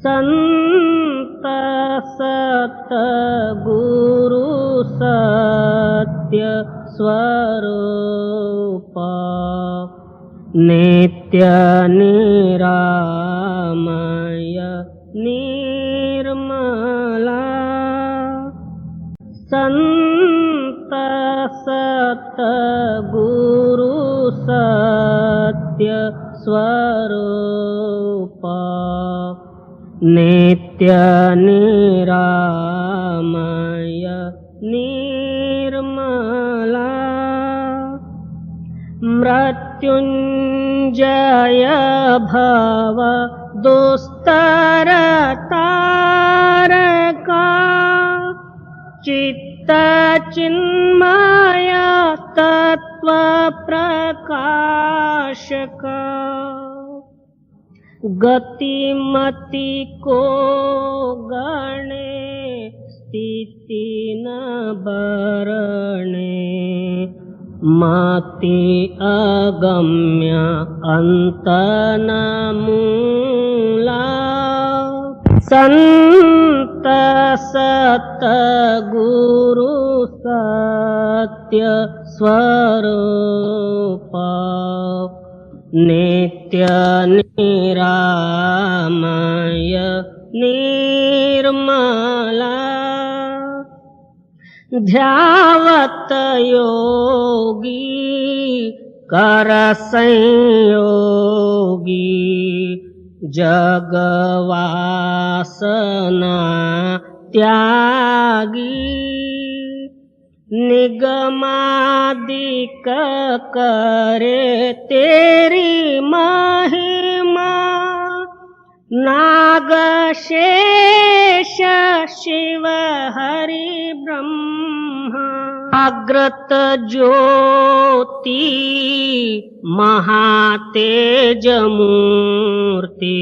संत सतगुरु सत्य स्वरूप नित्य निरामय निर्मला संत सतगुरु सत्य स्वरूप नित्य निरामय निर्मला मृत्युंजय भव दुस्तर तारका चित्त चिन्मय तत्व प्रकाशका गतिमति को गणे स्थिति न बरणे मति अगम्य अंत न मूला संत सतगुरु सत्य स्वरूप नित्य निरामय निर्मला ध्यावत योगी कर संयोगी जगवासना त्यागी निगमादिक करे तेरी महिमा नाग शेष शिव हरि ब्रह्मा अग्रत ज्योति महातेज मूर्ति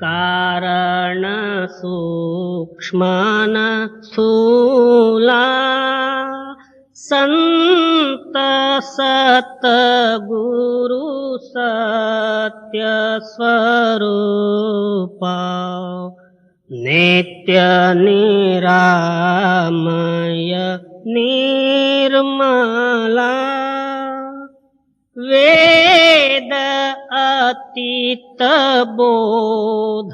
कारण सूक्ष्मन स्थूला संत सतगुरु सत्य स्वरूप नित्य निरामय निर्मला वेद अतीत बोध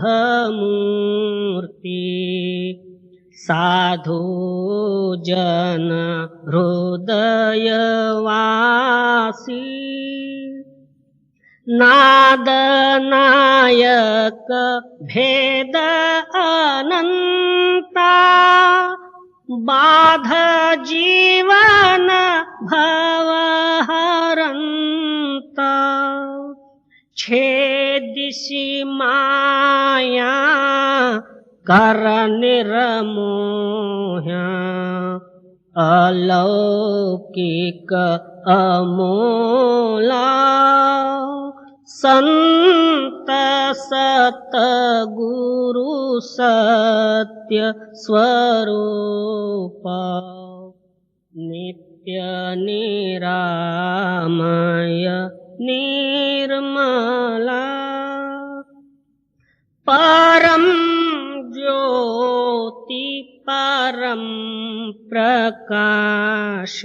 मूर्ति साधु जन हृदय वासी नाद नायक भेद अनंता बाध जीवन भव हरंता छेदिसि माया कर निर्मोह्या अलौकिक अमोला संत सतगुरु सत्य स्वरूप नित्य निरामय निर्मला परम ज्योति परम प्रकाश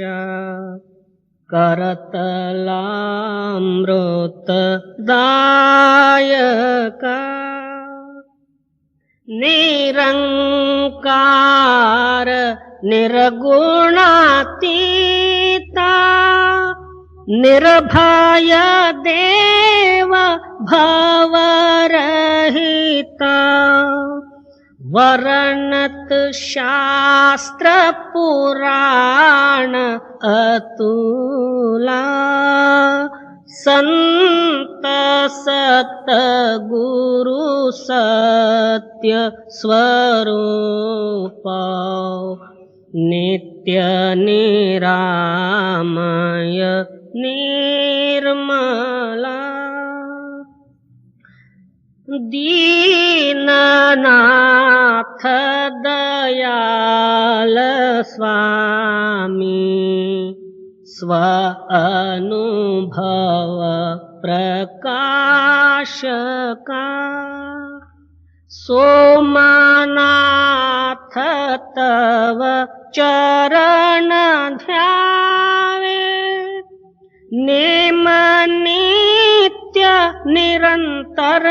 करतलामृत दायका निरंकार निर्गुणातीता निर्भय देव भवरहिता वर्णत शास्त्र पुराण अतुला संत सतगुरु सत्य स्वरूप नित्य निरामय निर्मला दीननाथ दयाल स्वामी स्व अनुभव प्रकाश का सोमनाथ तव चरण ध्यावे नेम नित्य निरंतर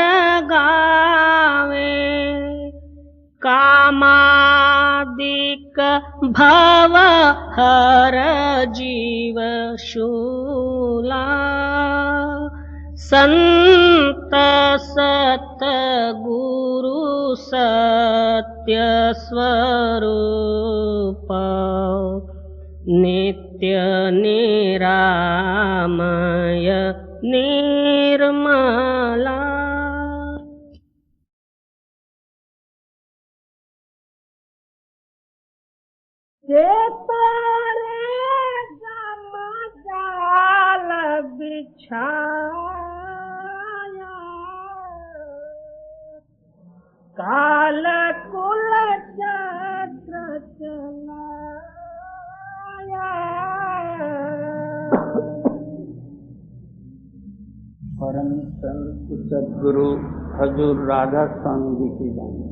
गावे कामादिक भव हर जीव शूला संत सत गुरु सत्य स्वरूप नित्य निरामय निर्मला। जाल बिछाया काल कुल चक्र चलाया। परम संत सदगुरु हजूर राधा स्वामी जी की जाने।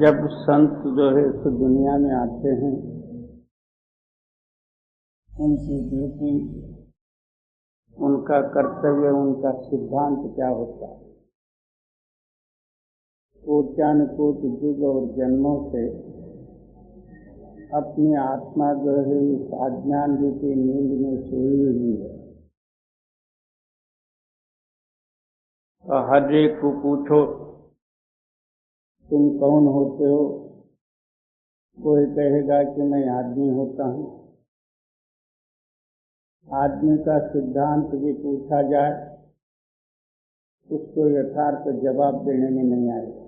जब संत जो है इस दुनिया में आते हैं, उनकी ड्यूटी, उनका कर्तव्य, उनका सिद्धांत क्या होता है। कोट्यानुकोट युग और जन्मों से अपनी आत्मा जो है इस अज्ञान रूपी नींद में सोई हुई है। और हर एक को पूछो तुम कौन होते हो, कोई कहेगा कि मैं आदमी होता हूँ। आदमी का सिद्धांत भी पूछा जाए, उसको यथार्थ जवाब देने में नहीं आएगा।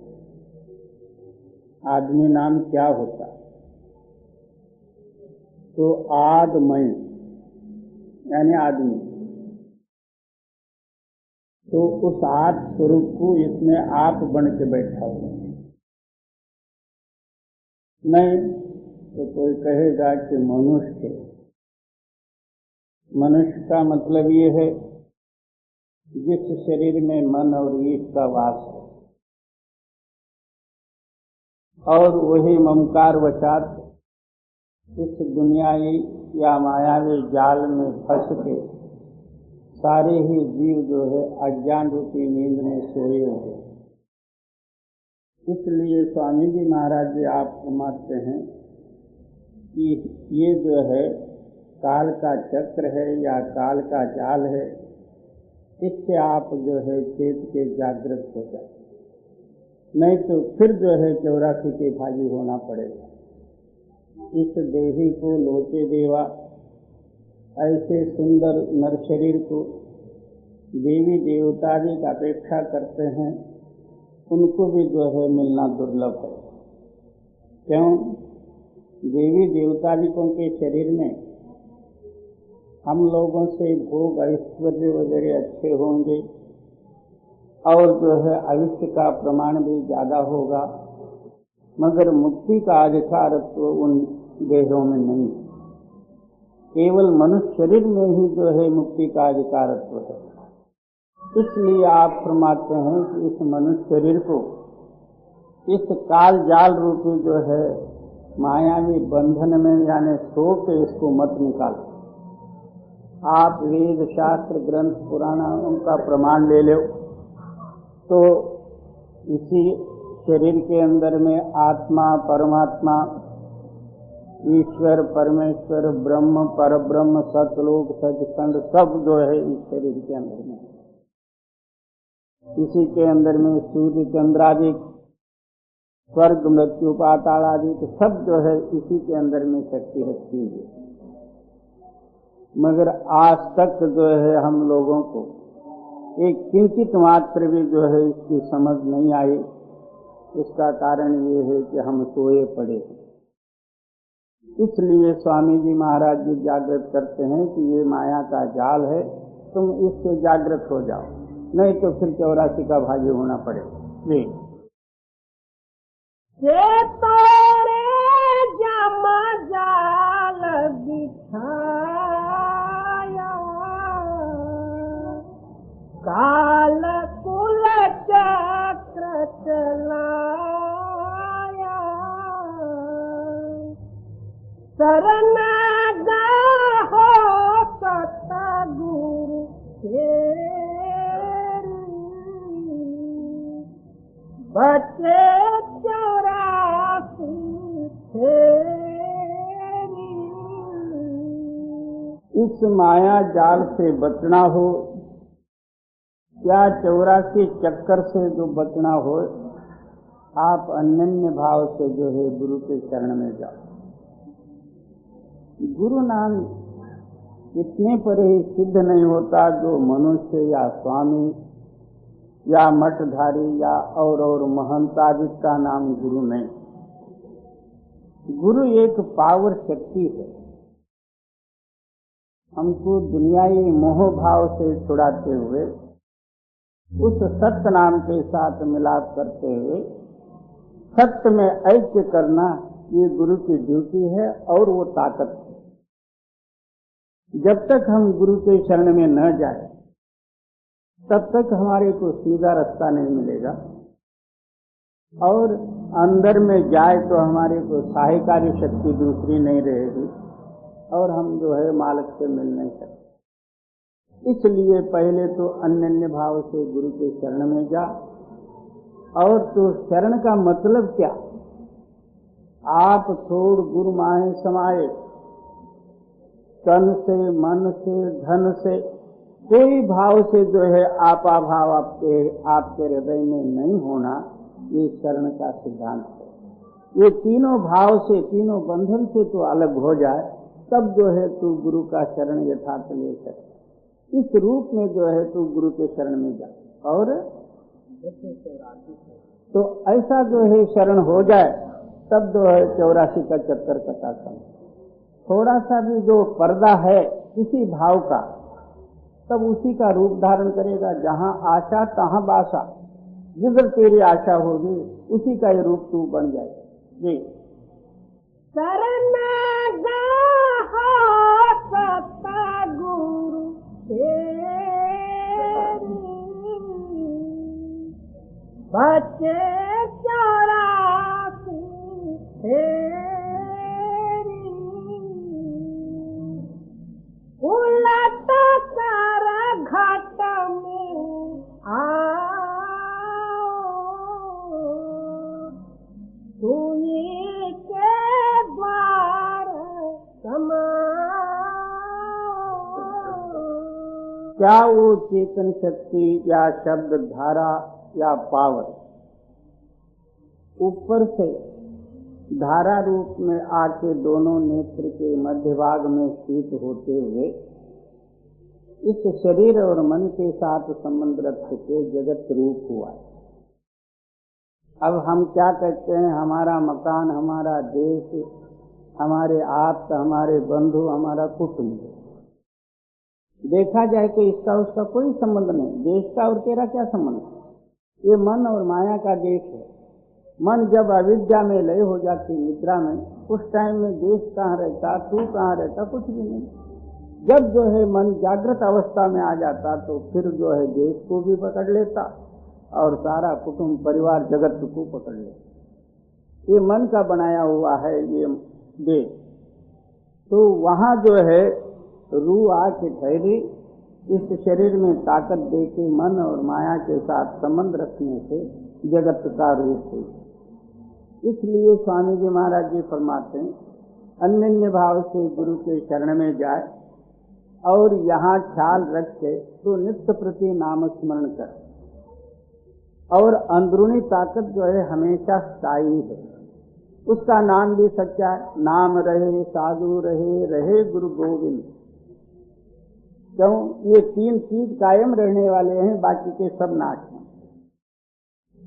आदमी नाम क्या होता है? तो आदमय यानी आदमी। तो उस आद स्वरूप को इसमें आप बन के बैठा हुआ। नहीं तो कोई कहेगा कि मनुष्य। मनुष्य का मतलब ये है जिस शरीर में मन और ईश का वास है, और वही ममकार वशात इस दुनियावी या मायावी जाल में फंस के सारे ही जीव जो है अज्ञान रूपी नींद में सोए हुए। इसलिए स्वामी जी महाराज जी आप फरमाते हैं कि ये जो है काल का चक्र है या काल का जाल है, इससे आप जो है चेत के जागृत हो जाए, नहीं तो फिर जो है 84 के भागी होना पड़ेगा। इस देही को लोचे देवा, ऐसे सुंदर नर शरीर को देवी देवता भी अपेक्षा करते हैं, उनको भी जो है मिलना दुर्लभ है। क्यों? देवी देवतादिकों के शरीर में हम लोगों से भोग ऐश्वर्य वगैरह अच्छे होंगे और जो है आयुष्य का प्रमाण भी ज्यादा होगा, मगर मुक्ति का अधिकार तो उन देहों में नहीं। केवल मनुष्य शरीर में ही जो है मुक्ति का अधिकारत्व है। इसलिए आप फरमाते हैं कि इस मनुष्य शरीर को इस काल जाल रूपी जो है मायावी बंधन में यानी सो के इसको मत निकालो। आप वेद शास्त्र ग्रंथ पुराणों का प्रमाण ले लो तो इसी शरीर के अंदर में आत्मा, परमात्मा, ईश्वर, परमेश्वर, ब्रह्म, परब्रह्म, सतलोक, सचखंड सब जो है इस शरीर के अंदर में। इसी के अंदर में सूर्य, चंद्र आदि, स्वर्ग, मृत्यु, पाताल आदि सब जो है इसी के अंदर में शक्ति रखी है। मगर आज तक जो है हम लोगों को एक किंचित मात्र भी जो है इसकी समझ नहीं आई। इसका कारण ये है कि हम सोए पड़े हैं। इसलिए स्वामी जी महाराज जी जागृत करते हैं कि ये माया का जाल है, तुम इससे जागृत हो जाओ, नहीं तो फिर 84 का भागी होना पड़ेगा। जी ये तोरे जम जाल बिछाया काल को बचे 84 फेरी। इस माया जाल से बचना हो या 84 चक्कर से जो बचना हो, आप अनन्य भाव से जो है गुरु के शरण में जाओ। गुरु नाम इतने पर ही सिद्ध नहीं होता जो मनुष्य या स्वामी या मठधारी या और महंतादिक का नाम गुरु नहीं। गुरु एक पावर शक्ति है, हमको दुनियाई मोह भाव से छुड़ाते हुए उस सत्य नाम के साथ मिलाप करते हुए सत्य में ऐक्य करना, ये गुरु की ड्यूटी है और वो ताकत है। जब तक हम गुरु के शरण में न जाए तब तक हमारे को सीधा रास्ता नहीं मिलेगा, और अंदर में जाए तो हमारे को सहायकारी शक्ति दूसरी नहीं रहेगी और हम जो है मालिक से मिल नहीं सकते। इसलिए पहले तो अनन्य भाव से गुरु के शरण में जा। और तो शरण का मतलब क्या? आप छोड़ गुरु माहे समाये, तन से मन से धन से कोई भाव से जो है आपा भाव आपके हृदय में नहीं होना, ये शरण का सिद्धांत है। ये तीनों भाव से, तीनों बंधन से तो अलग हो जाए, तब जो है तू गुरु का शरण यथार्थ ले सकता। इस रूप में जो है तू गुरु के शरण में जा, और तो ऐसा जो है शरण हो जाए तब जो है 84 का चक्कर कटा सम। थोड़ा सा भी जो पर्दा है किसी भाव का, तब उसी का रूप धारण करेगा। जहाँ आशा तहाँ बासा, जिधर तेरी आशा होगी उसी का ये रूप तू बन जाए। जी शरण सता गुरु तेरी, बचे 84 फेरी। उलट कर घाट में आओ, सुई के द्वार समाओ। क्या वो चेतन शक्ति या शब्द धारा या पावर ऊपर से धारा रूप में आके दोनों नेत्र के मध्य भाग में स्थित होते हुए इस शरीर और मन के साथ संबंध रख के जगत रूप हुआ है। अब हम क्या कहते हैं? हमारा मकान, हमारा देश, हमारे आप्त, हमारे बंधु, हमारा कुटुंब। देखा जाए तो इसका उसका कोई संबंध नहीं। देश का और तेरा क्या संबंध? ये मन और माया का देश है। मन जब अविद्या में लय हो जाती, निद्रा में, उस टाइम में देश कहाँ रहता, तू कहाँ रहता, कुछ भी नहीं। जब जो है मन जागृत अवस्था में आ जाता तो फिर जो है देश को भी पकड़ लेता और सारा कुटुंब परिवार जगत को पकड़ लेता। ये मन का बनाया हुआ है ये देश। तो वहाँ जो है रूह आके ठहरी, इस शरीर में ताकत देके मन और माया के साथ संबंध रखने से जगत का रूप हुई। इसलिए स्वामी जी महाराज जी फरमाते हैं, अनन्य भाव से गुरु के शरण में जाए और यहाँ ख्याल रख के तो नित्य प्रति नाम स्मरण कर, और अंदरूनी ताकत जो है हमेशा स्थायी है। उसका नाम भी सच्चा है। नाम रहे साधु रहे, रहे गुरु गोविंद। क्यों? ये तीन चीज कायम रहने वाले हैं, बाकी के सब नाश हैं।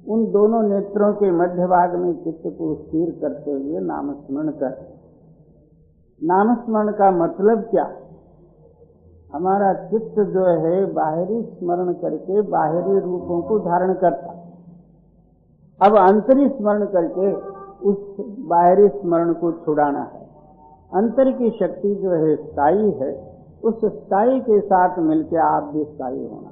उन दोनों नेत्रों के मध्य भाग में चित्त को स्थिर करते हुए नाम स्मरण कर। नाम स्मरण का मतलब क्या? हमारा चित्त जो है बाहरी स्मरण करके बाहरी रूपों को धारण करता, अब अंतरी स्मरण करके उस बाहरी स्मरण को छुड़ाना है। अंतर की शक्ति जो है स्थायी है, उस स्थायी के साथ मिलकर आप भी स्थायी होना।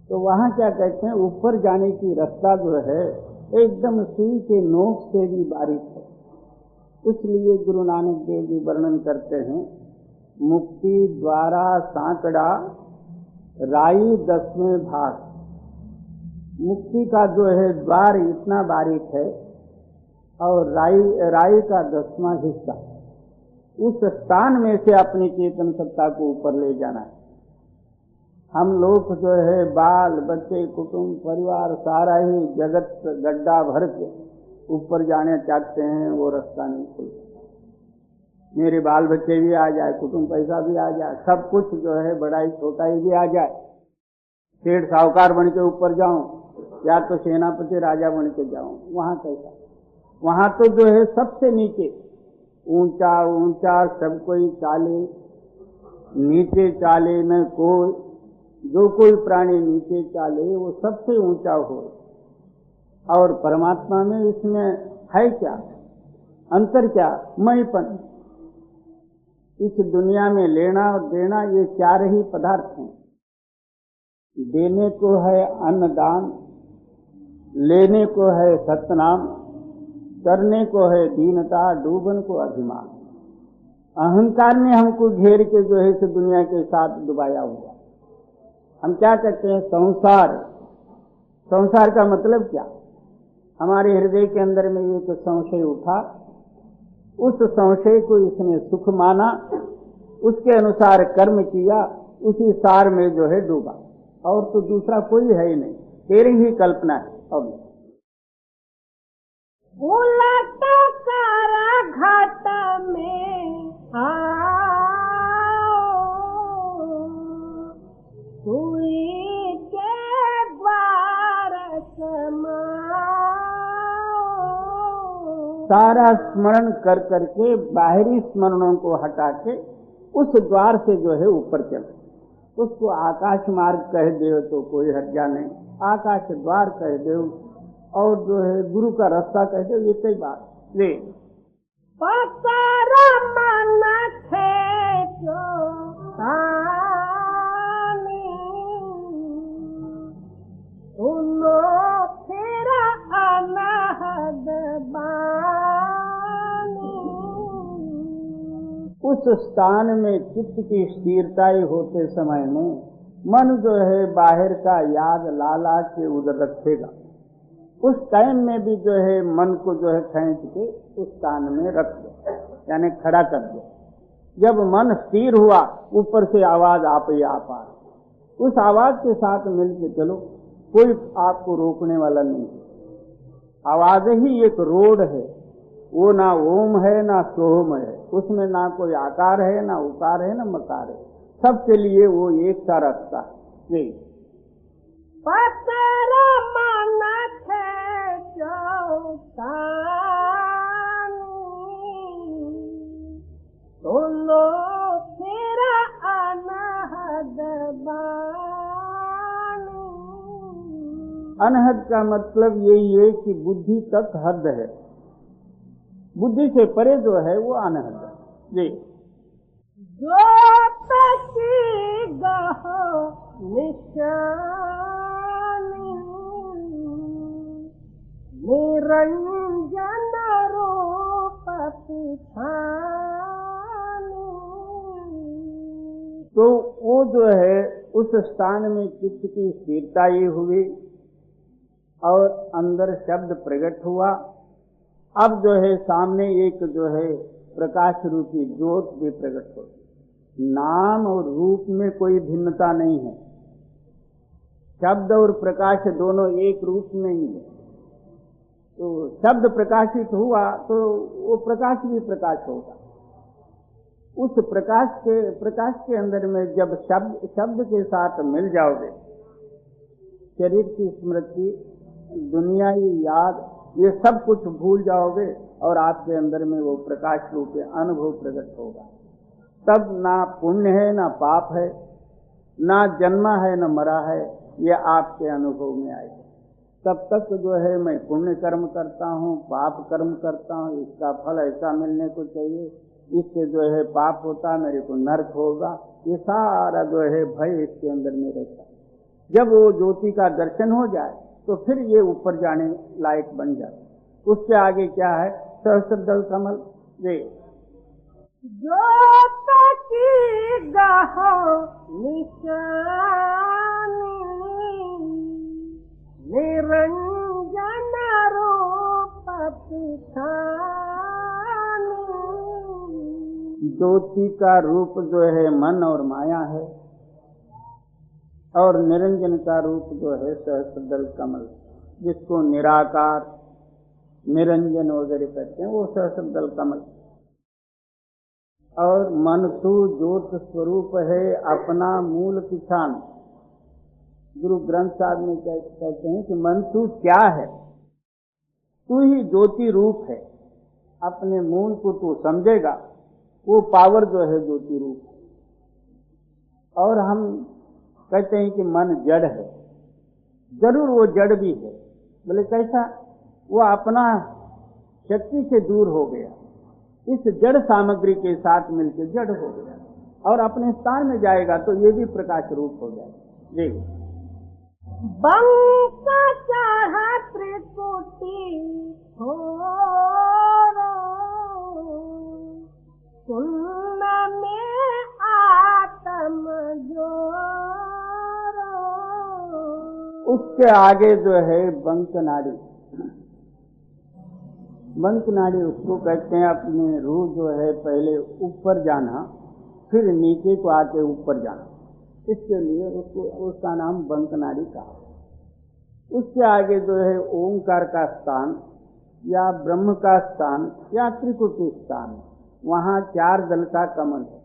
तो वहाँ क्या कहते हैं, ऊपर जाने की रास्ता जो है एकदम सुई के नोक से भी बारीक है। इसलिए गुरु नानक देव जी वर्णन करते हैं, मुक्ति द्वारा सांकड़ा राई 10वें भाग। मुक्ति का जो है द्वार इतना बारीक है और राई का 10वां हिस्सा, उस स्थान में से अपनी चेतन सत्ता को ऊपर ले जाना है। हम लोग जो है बाल बच्चे कुटुंब परिवार सारा ही जगत गड्ढा भर के ऊपर जाने चाहते हैं, वो रास्ता नहीं खुलता। मेरे बाल बच्चे भी आ जाए, कुटुंब पैसा भी आ जाए, सब कुछ जो है बड़ाई छोटाई भी आ जाए, सेठ साहूकार बन के ऊपर जाऊं या तो सेनापति राजा बन के जाऊं, वहां कैसा? वहां तो जो है सबसे नीचे ऊंचा ऊंचा सब कोई चाले, नीचे चाले न कोई, जो कोई प्राणी नीचे चाले वो सबसे ऊंचा हो। और परमात्मा में इसमें है क्या अंतर? क्या मईपन। इस दुनिया में लेना और देना ये चार ही पदार्थ हैं। देने को है अन्नदान, लेने को है सतनाम, करने को है दीनता, डूबन को अभिमान। अहंकार ने हमको घेर के जो है इस दुनिया के साथ डुबाया हुआ। हम क्या कहते हैं? संसार। संसार का मतलब क्या? हमारे हृदय के अंदर में एक संशय उठा, उस संशय को इसने सुख माना, उसके अनुसार कर्म किया, उसी सार में जो है डूबा, और तो दूसरा कोई है ही नहीं, तेरी ही कल्पना है। अब उलट कर घाट में सुई के द्वार सारा स्मरण कर करके बाहरी स्मरणों को हटा के उस द्वार से जो है ऊपर चल। उसको आकाश मार्ग कह दे तो कोई हर्जा नहीं, आकाश द्वार कह दे और जो है गुरु का रास्ता कह दे, ये कई बात ले उस स्थान में चित्त की स्थिरता होते समय में मन जो है बाहर का याद ला ला के उधर रखेगा। उस टाइम में भी जो है मन को जो है खींच के उस स्थान में रख दो, यानी खड़ा कर दो। जब मन स्थिर हुआ, ऊपर से आवाज आप ही आप आ, उस आवाज के साथ मिलके चलो, कोई आपको रोकने वाला नहीं है। आवाज ही एक रोड है, वो ना ओम है ना सोम है, उसमें ना कोई आकार है ना उकार है ना मकार है, सबके लिए वो एक सा रास्ता है। अनहद का मतलब यही है कि बुद्धि तक हद है, बुद्धि से परे जो है वो अनहद है। जी जो तकी गहो निशानी निरंजन रूप पिछानी, तो वो जो है उस स्थान में चित्त की स्थिरता ये हुई और अंदर शब्द प्रकट हुआ। अब जो है सामने एक जो है प्रकाश रूपी ज्योत भी प्रकट हो। नाम और रूप में कोई भिन्नता नहीं है, शब्द और प्रकाश दोनों एक रूप में ही है। तो शब्द प्रकाशित हुआ तो वो प्रकाश भी प्रकाश होगा। उस प्रकाश के अंदर में जब शब्द के साथ मिल जाओगे, शरीर की स्मृति, दुनियाई याद, ये सब कुछ भूल जाओगे और आपके अंदर में वो प्रकाश रूप अनुभव प्रकट होगा। तब ना पुण्य है ना पाप है, ना जन्मा है ना मरा है, ये आपके अनुभव में आएगा। तब तक जो है मैं पुण्य कर्म करता हूँ, पाप कर्म करता हूँ, इसका फल ऐसा मिलने को चाहिए, इससे जो है पाप होता, मेरे को नरक होगा, ये सारा जो है भय इसके अंदर में रहता। जब वो ज्योति का दर्शन हो जाए तो फिर ये ऊपर जाने लायक बन जाए। उसके आगे क्या है? सहस्त्रदल कमल। ये जो तकी गहो निशानी ज्योति का रूप जो है मन और माया है, और निरंजन का रूप जो है सहस्त्रदल कमल, जिसको निराकार निरंजन वगैरह कहते हैं, वो सहस्त्रदल कमल। और मन तू ज्योत स्वरूप है अपना मूल किसान। गुरु ग्रंथ साहब में कहते हैं कि मन तू क्या है, तू ही ज्योति रूप है। अपने मूल को तू समझेगा, वो पावर जो है ज्योति रूप है। और हम कहते हैं कि मन जड़ है, जरूर वो जड़ भी है, बोले कैसा? वो अपना शक्ति से दूर हो गया, इस जड़ सामग्री के साथ मिलकर जड़ हो गया, और अपने स्थान में जाएगा तो ये भी प्रकाश रूप हो जाएगा। जी, बंका चढ़ा त्रिपुटी हो सुन्न में आत्म जोरो। उसके आगे जो है बंक नाड़ी। बंक नाड़ी उसको कहते हैं अपनी रूह जो है पहले ऊपर जाना, फिर नीचे को आके ऊपर जाना, इसके लिए उसको उसका नाम बंक नाड़ी कहा। उसके आगे जो है ओंकार का स्थान या ब्रह्म का स्थान या त्रिकुटी स्थान, वहाँ 4 दल का कमल है।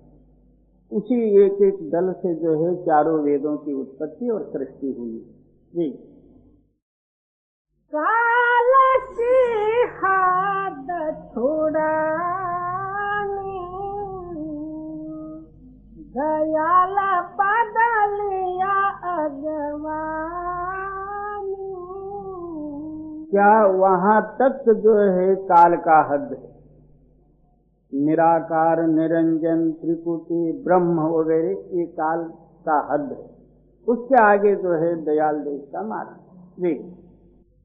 उसी एक एक दल से जो है चारों वेदों की उत्पत्ति और सृष्टि हुई। जी, काल की हाथ छुड़ानी दयाल बदलिया अगवानी। क्या वहाँ तक जो है काल का हद है? निराकार निरंजन त्रिकुटी ब्रह्म वगैरह ये काल का हद है। उसके आगे जो है दयाल देश का मार्ग। जी,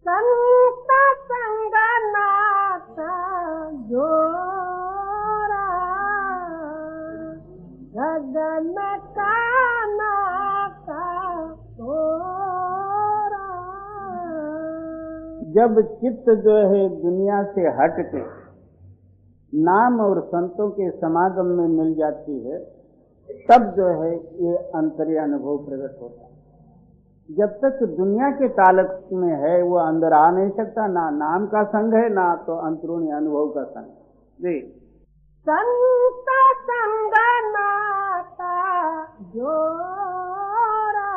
संत संगनाथ जोरा गगन का नाता तोरा। जब चित्त जो है दुनिया से हट के नाम और संतों के समागम में मिल जाती है, तब जो है ये अंतर्य अनुभव प्रकट होता है। जब तक दुनिया के ताल्लुक में है वो अंदर आ नहीं सकता, ना नाम का संग है ना तो अंतरूणी अनुभव का संग। जी, संत संगनाता जोरा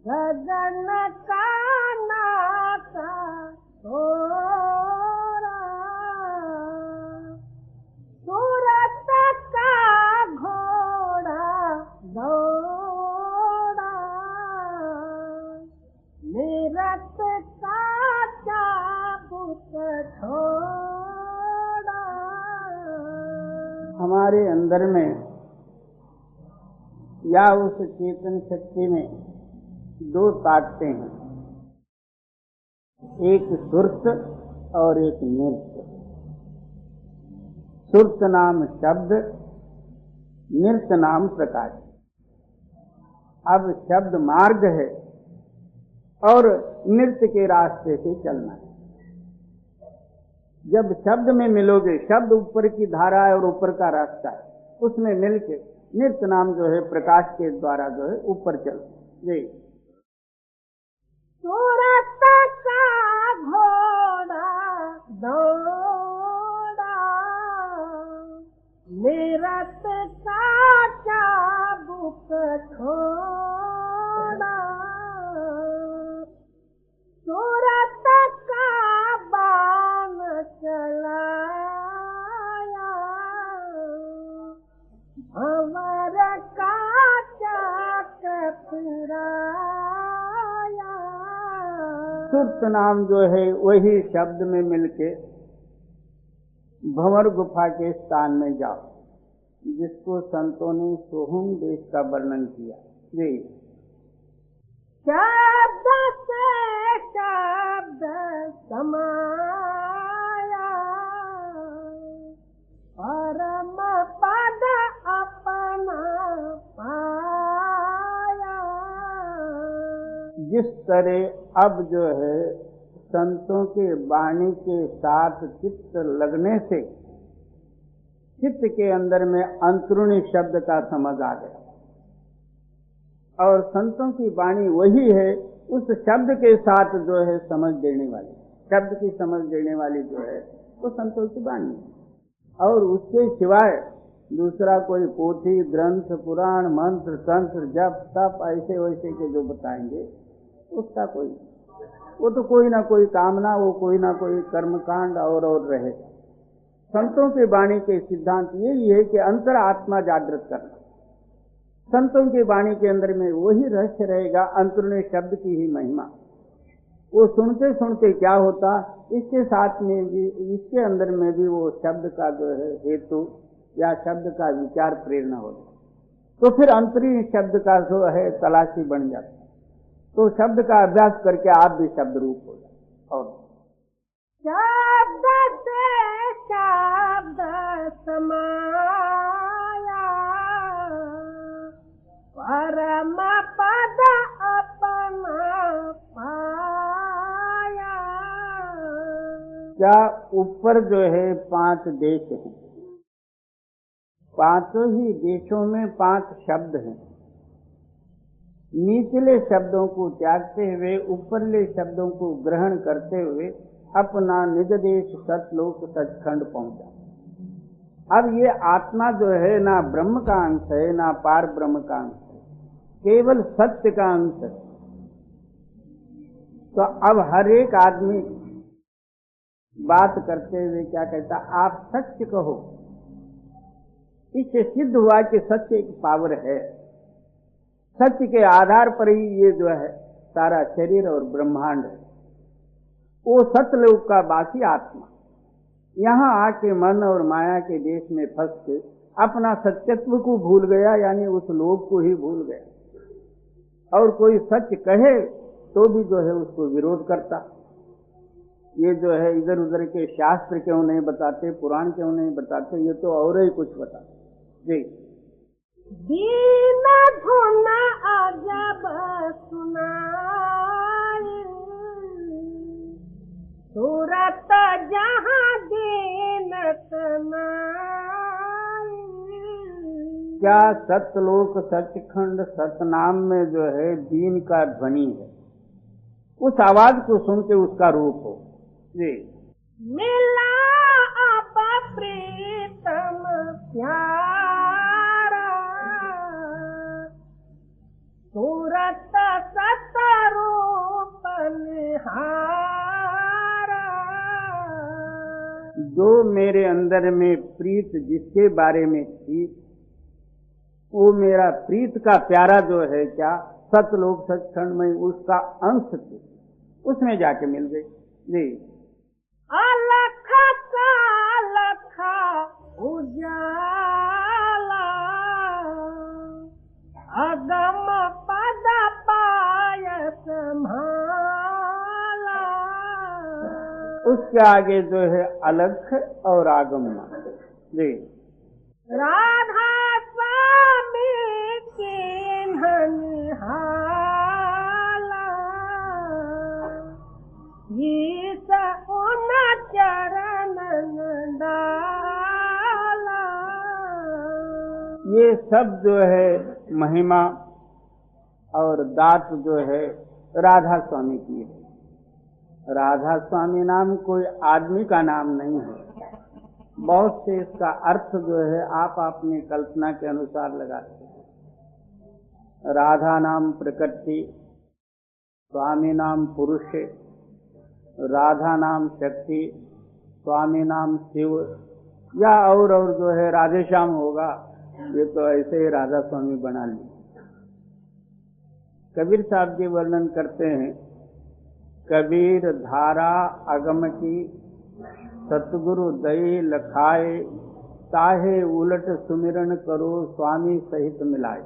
गगन का नाता तोरा। सूरत का घोड़ा दौड़ा निरत का चाबुक छोड़ा। हमारे अंदर में या उस चेतन शक्ति में 2 ताकतें हैं, एक सुर्त और एक नृत्य। सुर्त नाम शब्द, नृत्य नाम प्रकाश। अब शब्द मार्ग है और नृत्य के रास्ते से चलना है। जब शब्द में मिलोगे, शब्द ऊपर की धारा है और ऊपर का रास्ता है, उसमें मिलके नृत्य नाम जो है प्रकाश के द्वारा जो है ऊपर चल। जी, सूरत का घोड़ा दौड़ा निरत का चाबुक छोड़ा। सूरत का बाण चलाया भंवर का चाक फिराया। सुर्त नाम जो है वही शब्द में मिलके भंवर गुफा के स्थान में जाओ, जिसको संतों ने सोहम देश का वर्णन किया। जी, शब्द से शब्द समाया परम पद अपना पाया। जिस तरह अब जो है संतों के वाणी के साथ चित्त लगने से चित्त के अंदर में अंतरूणी शब्द का समझ आ गया, और संतों की वाणी वही है उस शब्द के साथ जो है समझ देने वाली, शब्द की समझ देने वाली जो है वो संतों की वाणी है। और उसके सिवाय दूसरा कोई पोथी, ग्रंथ, पुराण, मंत्र, तंत्र, जप, तप ऐसे वैसे के जो बताएंगे उसका कोई, वो तो कोई ना कोई कामना, वो कोई ना कोई कर्मकांड और रहे। संतों के वाणी के सिद्धांत यही है कि अंतर आत्मा जागृत करना। संतों की वाणी के अंदर में वही रहस्य रहेगा, अंतरूणी शब्द की ही महिमा। वो सुनते सुनते क्या होता, इसके साथ में भी, इसके अंदर में भी वो शब्द का जो है हेतु या शब्द का विचार प्रेरणा होता, तो फिर अंतरीय शब्द का जो है तलाशी बन जाता। तो शब्द का अभ्यास करके आप भी शब्द रूप हो जाए। और शब्द से शब्द समाया, परम पद अपना पाया। क्या ऊपर जो है 5 देश हैं, 5 ही देशों में 5 शब्द हैं। नीचले शब्दों को त्यागते हुए ऊपरले शब्दों को ग्रहण करते हुए अपना निज देश सतलोक सचखंड पहुंचा। अब ये आत्मा जो है ना ब्रह्म का अंश है ना पार ब्रह्म का अंश है, केवल सत्य का अंश है। तो अब हर एक आदमी बात करते हुए क्या कहता, आप सत्य कहो। इससे सिद्ध हुआ कि सत्य एक पावर है, सत्य के आधार पर ही ये जो है सारा शरीर और ब्रह्मांड है। वो सतलोक का वासी आत्मा यहाँ आके मन और माया के देश में फंस के अपना सत्यत्व को भूल गया, यानी उस लोक को ही भूल गया। और कोई सत्य कहे तो भी जो है उसको विरोध करता। ये जो है इधर उधर के शास्त्र क्यों नहीं बताते, पुराण क्यों नहीं बताते, ये तो और ही कुछ बताते जी। दीन धुन अजब सुनाई, सूरत जहाँ दीन तनाई। क्या सतलोक सचखंड सतनाम में जो है दीन का ध्वनि है, उस आवाज को सुन के उसका रूप हो जी। मिला अब प्रीतम प्यारा, सूरत सतरूप निहारा। जो मेरे अंदर में प्रीत जिसके बारे में थी, वो मेरा प्रीत का प्यारा जो है क्या सतलोक सचखंड में उसका अंश थे, उसमें जाके मिल गई जी। अलख का लखा उजाला, अगम पद पाय संभाला। उसके आगे जो है अलख और आगम जी। राधा स्वामी चिन्ह निहाला, गीत उन चरणन डाला। ये सब जो है महिमा और दात जो है राधा स्वामी की है। राधा स्वामी नाम कोई आदमी का नाम नहीं है, बहुत से इसका अर्थ जो है आप अपनी कल्पना के अनुसार लगाते हैं। राधा नाम प्रकृति, स्वामी नाम पुरुष, राधा नाम शक्ति, स्वामी नाम शिव, या और जो है राधे श्याम होगा, ये तो ऐसे ही राधा स्वामी बना लिया। कबीर साहब जी वर्णन करते हैं, कबीर धारा अगम की सतगुरु दई लखाए, ताहे उलट सुमिरन करो स्वामी सहित मिलाए।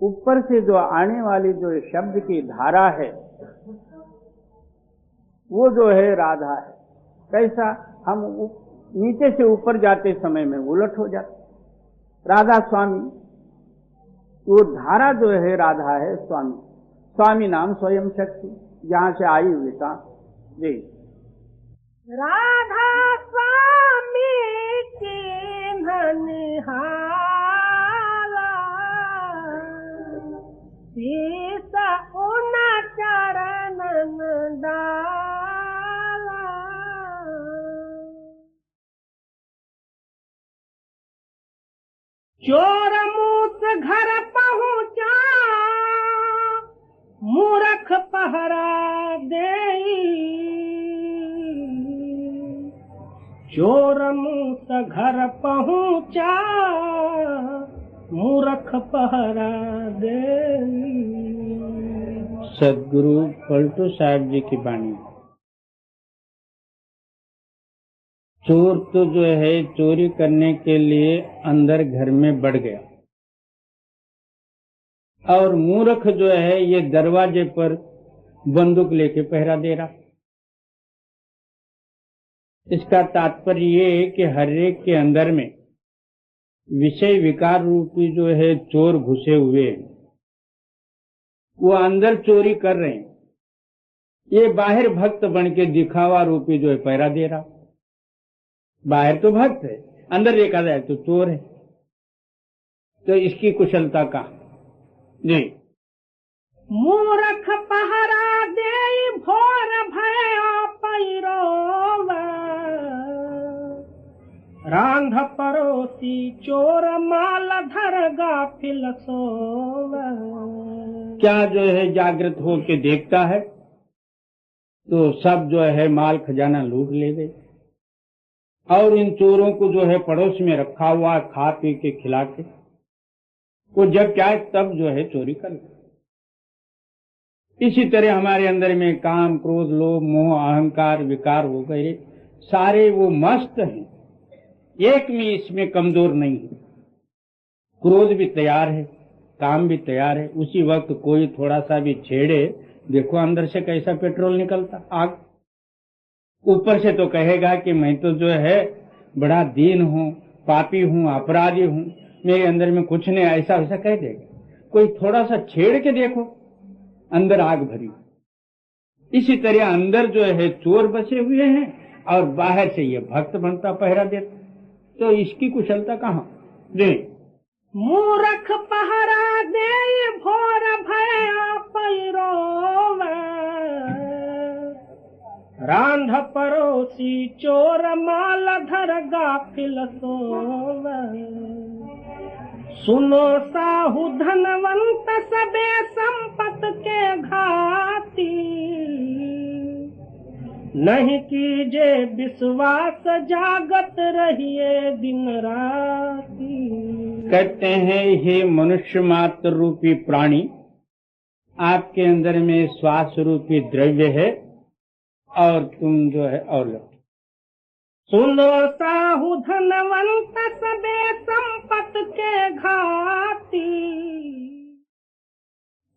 ऊपर से जो आने वाली जो शब्द की धारा है वो जो है राधा है। कैसा, हम नीचे से ऊपर जाते समय में उलट हो जाते। राधा स्वामी, वो धारा जो है राधा है स्वामी। स्वामी नाम स्वयं शक्ति, जहाँ से आई हुई था जी। राधा स्वामी की ननिहाला सीसा उन चरणन डाला। चोर मूस घर पहुँचा मूर्ख पहरा देई। चोर मूस घर पहुँचा मूर्ख पहरा देई। सदगुरु पलटू साहब जी की वाणी। चोर तो जो है चोरी करने के लिए अंदर घर में बढ़ गया, और मूर्ख जो है ये दरवाजे पर बंदूक लेके पहरा दे रहा। इसका तात्पर्य ये है कि हर एक के अंदर में विषय विकार रूपी जो है चोर घुसे हुए हैं, वो अंदर चोरी कर रहे हैं। ये बाहर भक्त बन के दिखावा रूपी जो है पहरा दे रहा। बाहर तो भक्त है, अंदर देखा जाए तो चोर है। तो इसकी कुशलता का जी। मूर्ख पहरा देई भोर भया पैरोवा। रांध परोसी चोर माल धर गाफिल सोवा। क्या जो है जागृत हो के देखता है तो सब जो है माल खजाना लूट ले गए, और इन चोरों को जो है पड़ोस में रखा हुआ खा पी के खिला के वो जब चाहे तब जो है चोरी कर ले। इसी तरह हमारे अंदर में काम क्रोध लोभ मोह अहंकार विकार हो गए, सारे वो मस्त हैं, एक में इसमें कमजोर नहीं है। क्रोध भी तैयार है, काम भी तैयार है। उसी वक्त कोई थोड़ा सा भी छेड़े, देखो अंदर से कैसा पेट्रोल निकलता आग। ऊपर से तो कहेगा कि मैं तो जो है बड़ा दीन हूँ, पापी हूँ, अपराधी हूँ, मेरे अंदर में कुछ नहीं, ऐसा वैसा कह देगा। कोई थोड़ा सा छेड़ के देखो, अंदर आग भरी। इसी तरह अंदर जो है चोर बसे हुए हैं और बाहर से ये भक्त बनता पहरा देता। तो इसकी कुशलता कहाँ जी। मूर्ख पहरा देई भोर भया पैरोवा। रांध परोसी चोर माल धर गाफिल सोवा। सुनो साहु धनवंत सबे संपत के घाती। नहीं कीजे विश्वास जागत रहिए दिन राती। कहते हैं हे मनुष्य मात्र रूपी प्राणी, आपके अंदर में श्वास रूपी द्रव्य है और तुम जो है और लो। सुनो साहु धनवंत सबे संपत के घाती।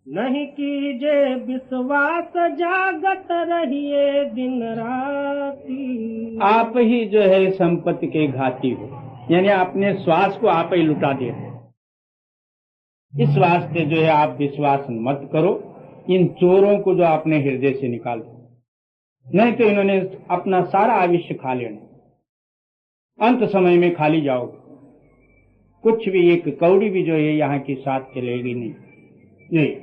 नहीं कीजे विश्वास जागत रहिए दिन राती। आप ही जो है संपत्ति के घाती हो, यानी अपने श्वास को आप ही लुटा दे रहे। इस वास्ते जो है आप विश्वास मत करो, इन चोरों को जो आपने हृदय से निकाल दो, नहीं तो इन्होंने अपना सारा आयुष्य खा लेना। अंत समय में खाली जाओगे, कुछ भी एक कौड़ी भी जो है यहाँ की साथ चलेगी नहीं।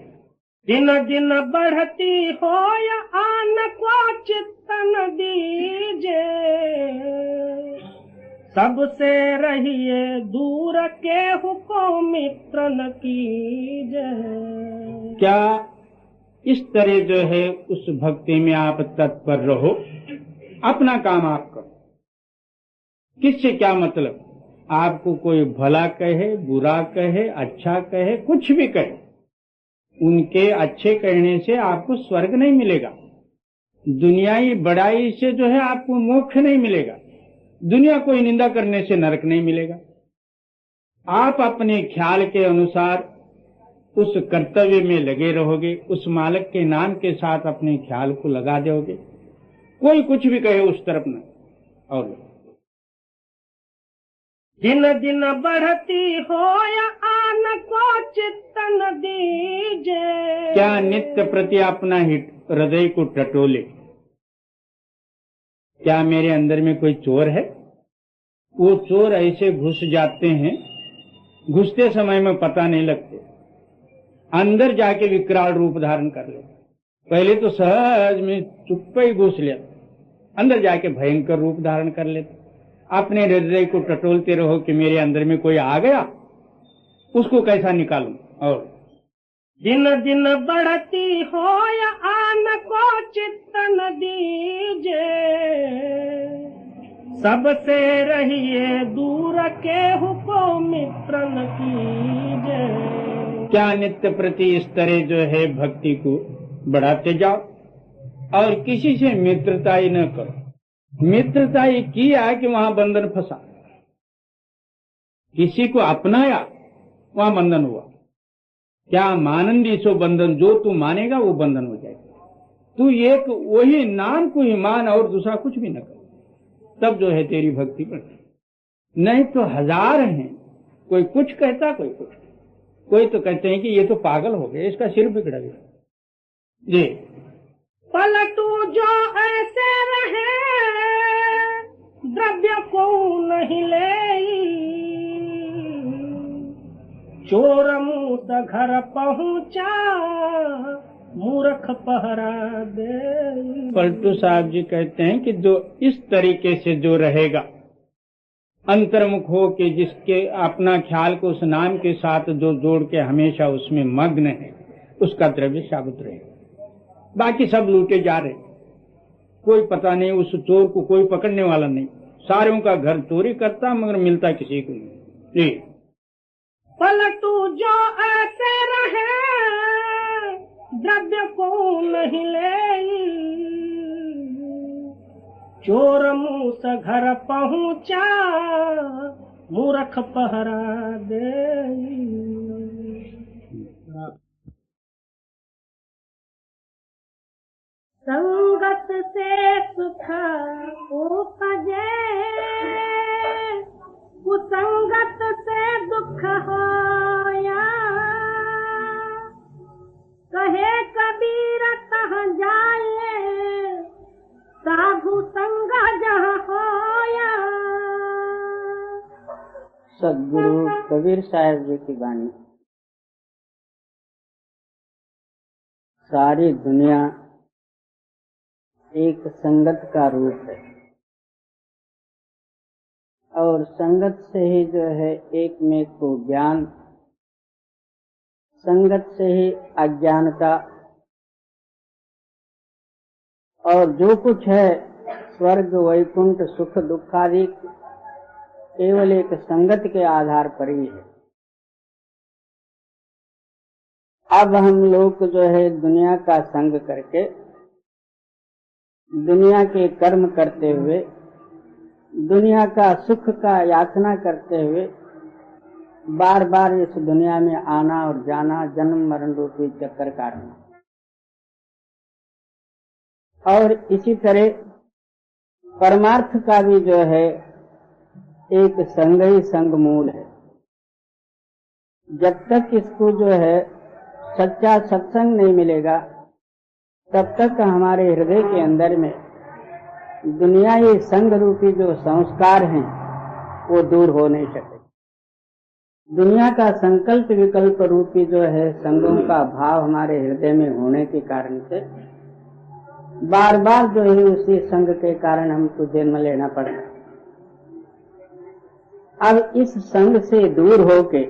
दिन दिन बढ़ती हो या आन को चित्तन दीजे। सबसे रहिए दूर के हुको मित्र न कीजे। क्या इस तरह जो है उस भक्ति में आप तत्पर रहो, अपना काम आप करो। किससे क्या मतलब, आपको कोई भला कहे बुरा कहे अच्छा कहे कुछ भी कहे, उनके अच्छे कहने से आपको स्वर्ग नहीं मिलेगा। दुनियाई बड़ाई से जो है आपको मोक्ष नहीं मिलेगा। दुनिया कोई निंदा करने से नरक नहीं मिलेगा। आप अपने ख्याल के अनुसार उस कर्तव्य में लगे रहोगे, उस मालिक के नाम के साथ अपने ख्याल को लगा दोगे, कोई कुछ भी कहे उस तरफ न। और दिन दिन बढ़ती हो या आन को चित्तन दीजे। क्या नित्य प्रति अपना हृदय को टटोले। क्या मेरे अंदर में कोई चोर है? वो चोर ऐसे घुस जाते हैं, घुसते समय में पता नहीं लगते, अंदर जाके विकराल रूप धारण कर लेते। पहले तो सहज में चुप ही घुस लेते, अंदर जाके भयंकर रूप धारण कर लेते। अपने हृदय को टटोलते रहो कि मेरे अंदर में कोई आ गया, उसको कैसा निकालूं। और दिन दिन बढ़ती हो या आन को चित्तन दीजे। सबसे रहिए दूर के हुको मित्र न कीजे। क्या नित्य प्रति इस तरह जो है भक्ति को बढ़ाते जाओ और किसी से मित्रता ही न करो। मित्रता ही किया कि वहां बंधन फंसा, किसी को अपनाया वहां बंधन हुआ। क्या मानंदी सो बंधन, जो तू मानेगा वो बंधन हो जाएगा। तू एक वही नाम को ही मान और दूसरा कुछ भी न कर, तब जो है तेरी भक्ति बढ़ती। नहीं तो हजार हैं, कोई कुछ कहता कोई कुछ, कोई तो कहते हैं कि ये तो पागल हो गया, इसका सिर बिगड़ गया जी। पलटू जो ऐसे रहे द्रव्य को नहीं ले। चोर मुँह घर पहुँचा मूर्ख पहरा दे। पलटू साहब जी कहते हैं कि जो इस तरीके से जो रहेगा, अंतर्मुख हो के, जिसके अपना ख्याल को उस नाम के साथ जो जोड़ के हमेशा उसमें मग्न है, उसका द्रव्य शाबुत रहेगा। बाकी सब लूटे जा रहे, कोई पता नहीं, उस चोर को कोई पकड़ने वाला नहीं। सारों का घर चोरी करता मगर मिलता किसी को नहीं जी। पलटू जो ऐसे रहे द्रव्य को नहीं ले। चोर मुँह से घर पहुँचा मूर्ख पहरा दे। संगत से सुख उपजे कुसंगत से दुख होया। कहे कबीर कहाँ जाए साधु संग जहाँ होया। सदगुरु कबीर साहब जी की वाणी। सारी दुनिया एक संगत का रूप है और संगत से ही जो है एक में को ज्ञान, संगत से ही अज्ञानता, और जो कुछ है स्वर्ग वैकुंठ सुख दुखादि केवल एक संगत के आधार पर ही है। अब हम लोग जो है दुनिया का संग करके, दुनिया के कर्म करते हुए, दुनिया का सुख का याचना करते हुए बार बार इस दुनिया में आना और जाना, जन्म मरण रूपी चक्कर काटना। और इसी तरह परमार्थ का भी जो है एक संग ही संग मूल है। जब तक इसको जो है सच्चा सत्संग नहीं मिलेगा, तब तक हमारे हृदय के अंदर में दुनियाई संग रूपी जो संस्कार हैं वो दूर हो नहीं सके। दुनिया का संकल्प विकल्प रूपी जो है संगों का भाव हमारे हृदय में होने के कारण से बार बार जो है उसी संग के कारण हमको जन्म लेना पड़ा। अब इस संग से दूर होके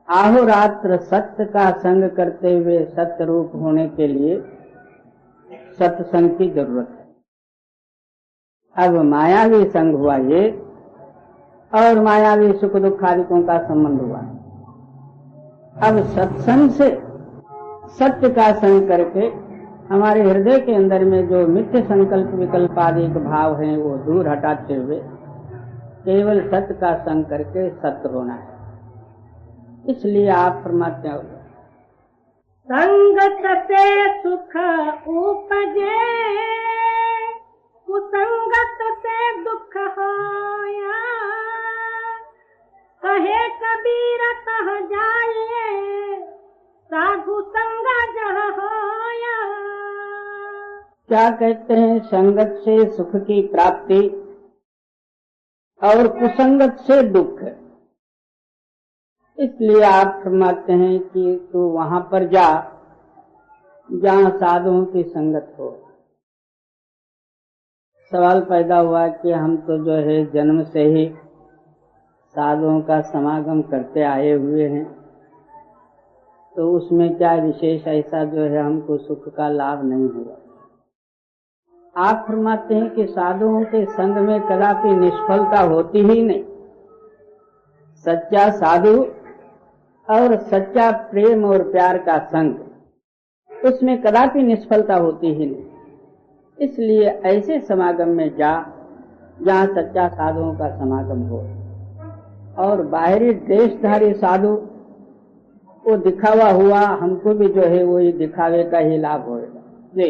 आहोरात्र सत्य का संग करते हुए सत्य रूप होने के लिए सत्संग की जरूरत है। अब मायावी संग हुआ ये, और मायावी सुख दुखादिकों का संबंध हुआ। अब सत्संग से सत्य का संग करके हमारे हृदय के अंदर में जो मिथ्य संकल्प विकल्प आदि के भाव हैं वो दूर हटाते हुए केवल सत्य का संग करके सत्य होना है। इसलिए आप फरमाते हो संगत से सुख उपजे कुसंगत से दुख होया। कहे कबीर तह जाए साधु संग जह होया। क्या कहते हैं, संगत से सुख की प्राप्ति और कुसंगत से दुख। इसलिए आप फरमाते हैं कि तू वहां पर जा जहां साधुओं की संगत हो। सवाल पैदा हुआ कि हम तो जो है जन्म से ही साधुओं का समागम करते आए हुए हैं, तो उसमें क्या विशेष ऐसा जो है हमको सुख का लाभ नहीं हुआ। आप फरमाते हैं कि साधुओं के संग में कदापि निष्फलता होती ही नहीं। सच्चा साधु और सच्चा प्रेम और प्यार का संग, उसमें कदापि निष्फलता होती ही नहीं। इसलिए ऐसे समागम में जा जहाँ सच्चा साधुओं का समागम हो। और बाहरी ड्रेसधारी साधु वो दिखावा हुआ, हमको भी जो है वही दिखावे का ही लाभ होगा। जी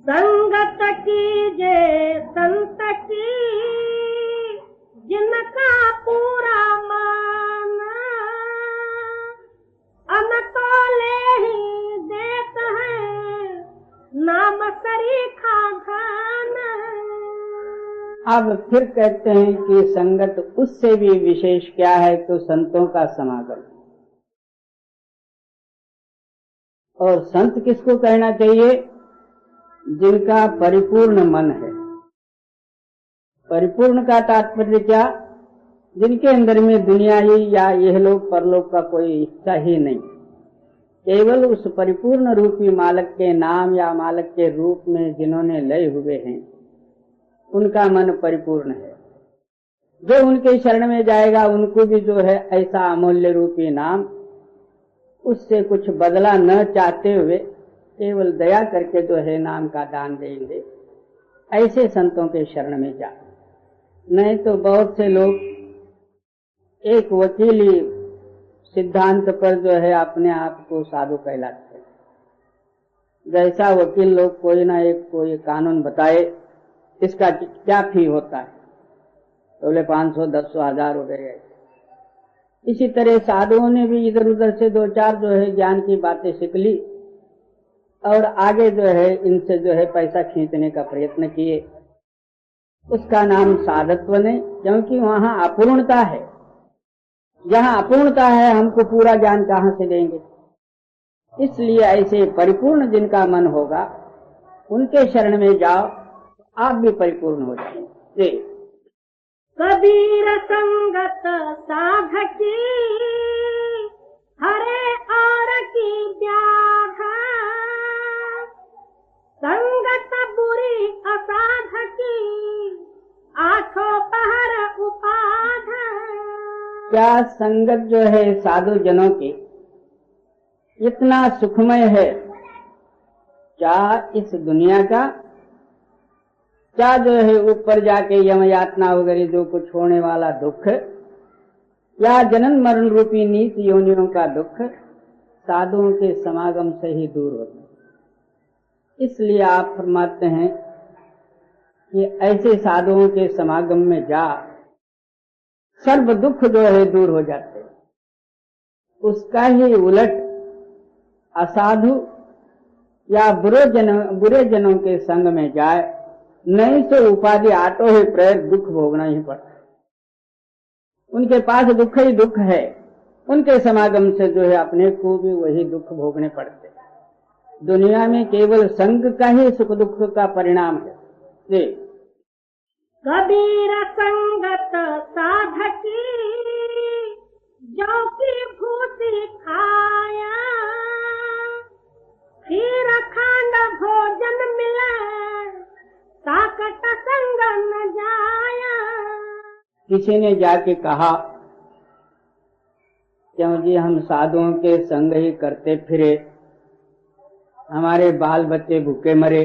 संगत की जे संत की जिनका पूरा मान, अनतोले ही देत है नाम सरीखा धन। अब फिर कहते हैं कि संगत उससे भी विशेष क्या है, तो संतों का समागम। और संत किसको कहना चाहिए? जिनका परिपूर्ण मन है। परिपूर्ण का तात्पर्य क्या? जिनके अंदर में दुनियाई या इहलोक परलोक का कोई इच्छा ही नहीं, केवल उस परिपूर्ण रूपी मालिक के नाम या मालिक के रूप में जिन्होंने लय हुए हैं, उनका मन परिपूर्ण है। जो उनके शरण में जाएगा उनको भी जो है ऐसा अमूल्य रूपी नाम, उससे कुछ बदला न चाहते हुए केवल दया करके जो है नाम का दान देंगे। ऐसे संतों के शरण में जा। नहीं तो बहुत से लोग एक वकीली सिद्धांत पर जो है अपने आप को साधु कहलाते हैं। जैसा वकील लोग कोई ना एक कोई कानून बताए, इसका क्या फी होता है, तो बोले 500, 1000, 1000 रुपये। इसी तरह साधुओं ने भी इधर उधर से दो चार जो है ज्ञान की बातें सीख ली और आगे जो है इनसे जो है पैसा खींचने का प्रयत्न किए। उसका नाम साधत्व नहीं, क्योंकि वहां अपूर्णता है। जहां अपूर्णता है हमको पूरा ज्ञान कहां से देंगे। इसलिए ऐसे परिपूर्ण जिनका मन होगा उनके शरण में जाओ, आप भी परिपूर्ण हो जाएंगे। कबीर संगत साधकी हरे और की व्याधा, संगत बुरी असाधकी आठों पहर उपाध। क्या संगत जो है साधु जनों की इतना सुखमय है, क्या इस दुनिया का, क्या जो है ऊपर जाके यम यातना वगैरह जो कुछ होने वाला दुख, या जनन मरण रूपी नीच योनियों का दुख साधुओं के समागम से ही दूर होता है। इसलिए आप फरमाते हैं कि ऐसे साधुओं के समागम में जा, सर्व दुख जो है दूर हो जाते। उसका ही उलट असाधु या बुरे जनों के संग में जाए, नहीं तो उपाधि आटो ही प्रेर दुख भोगना ही पड़ता है। उनके पास दुख ही दुख है, उनके समागम से जो है अपने को भी वही दुख भोगने पड़ते। दुनिया में केवल संग का ही सुख दुख का परिणाम है। जी कबीर संगत साधकी जो की भूसी खाया, खीर खंड भोजन मिले ताकत संग न जाया। किसी ने जाके कहा, क्यों जी हम साधुओं के संग ही करते फिरे, हमारे बाल बच्चे भूखे मरे,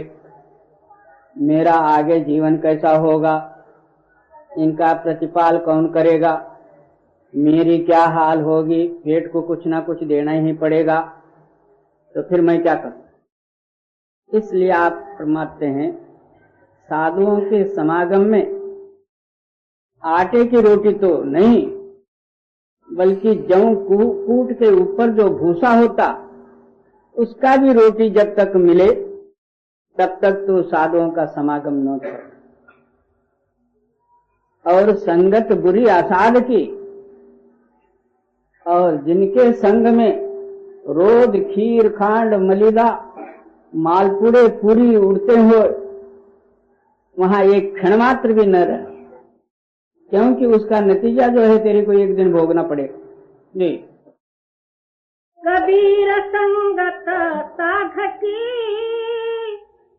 मेरा आगे जीवन कैसा होगा, इनका प्रतिपाल कौन करेगा, मेरी क्या हाल होगी, पेट को कुछ ना कुछ देना ही पड़ेगा, तो फिर मैं क्या करूं। इसलिए आप फरमाते हैं साधुओं के समागम में आटे की रोटी तो नहीं, बल्कि जौ कूट के ऊपर जो भूसा होता उसका भी रोटी जब तक मिले तब तक तो साधुओं का समागम न हो। और संगत बुरी असाध की, और जिनके संग में रोद खीर खांड मलिदा मालपुड़े पूरी उड़ते हुए वहां एक क्षण मात्र भी न रहे, क्योंकि उसका नतीजा जो है तेरे को एक दिन भोगना पड़ेगा। जी। कबीर संगत साधकी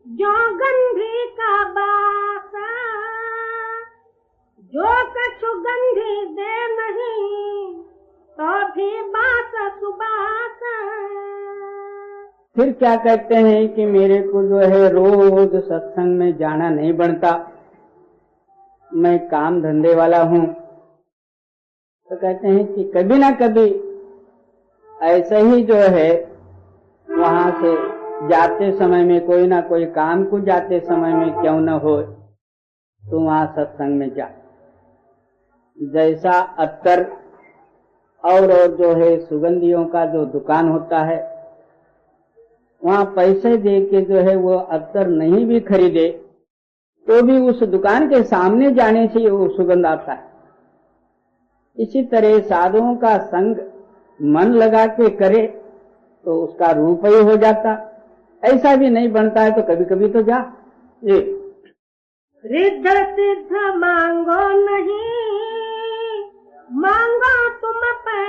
जो गंधी का बासा, जो कछु गंधी दे नहीं तो भी बास सुबास। फिर क्या कहते हैं कि मेरे को जो है रोज सत्संग में जाना नहीं बनता, मैं काम धंधे वाला हूँ। तो कहते हैं कि कभी ना कभी ऐसे ही जो है वहां से जाते समय में कोई ना कोई काम को जाते समय में क्यों न हो तो वहां सत्संग में जा। जैसा अत्तर और जो है सुगंधियों का जो दुकान होता है वहां पैसे दे के जो है वो अत्तर नहीं भी खरीदे तो भी उस दुकान के सामने जाने से वो सुगंध आता है। इसी तरह साधुओं का संग मन लगा के करे तो उसका रूप ही हो जाता, ऐसा भी नहीं बनता है तो कभी कभी तो जा। ये रिद्ध सिद्ध मांगो नहीं, मांगो तुम पे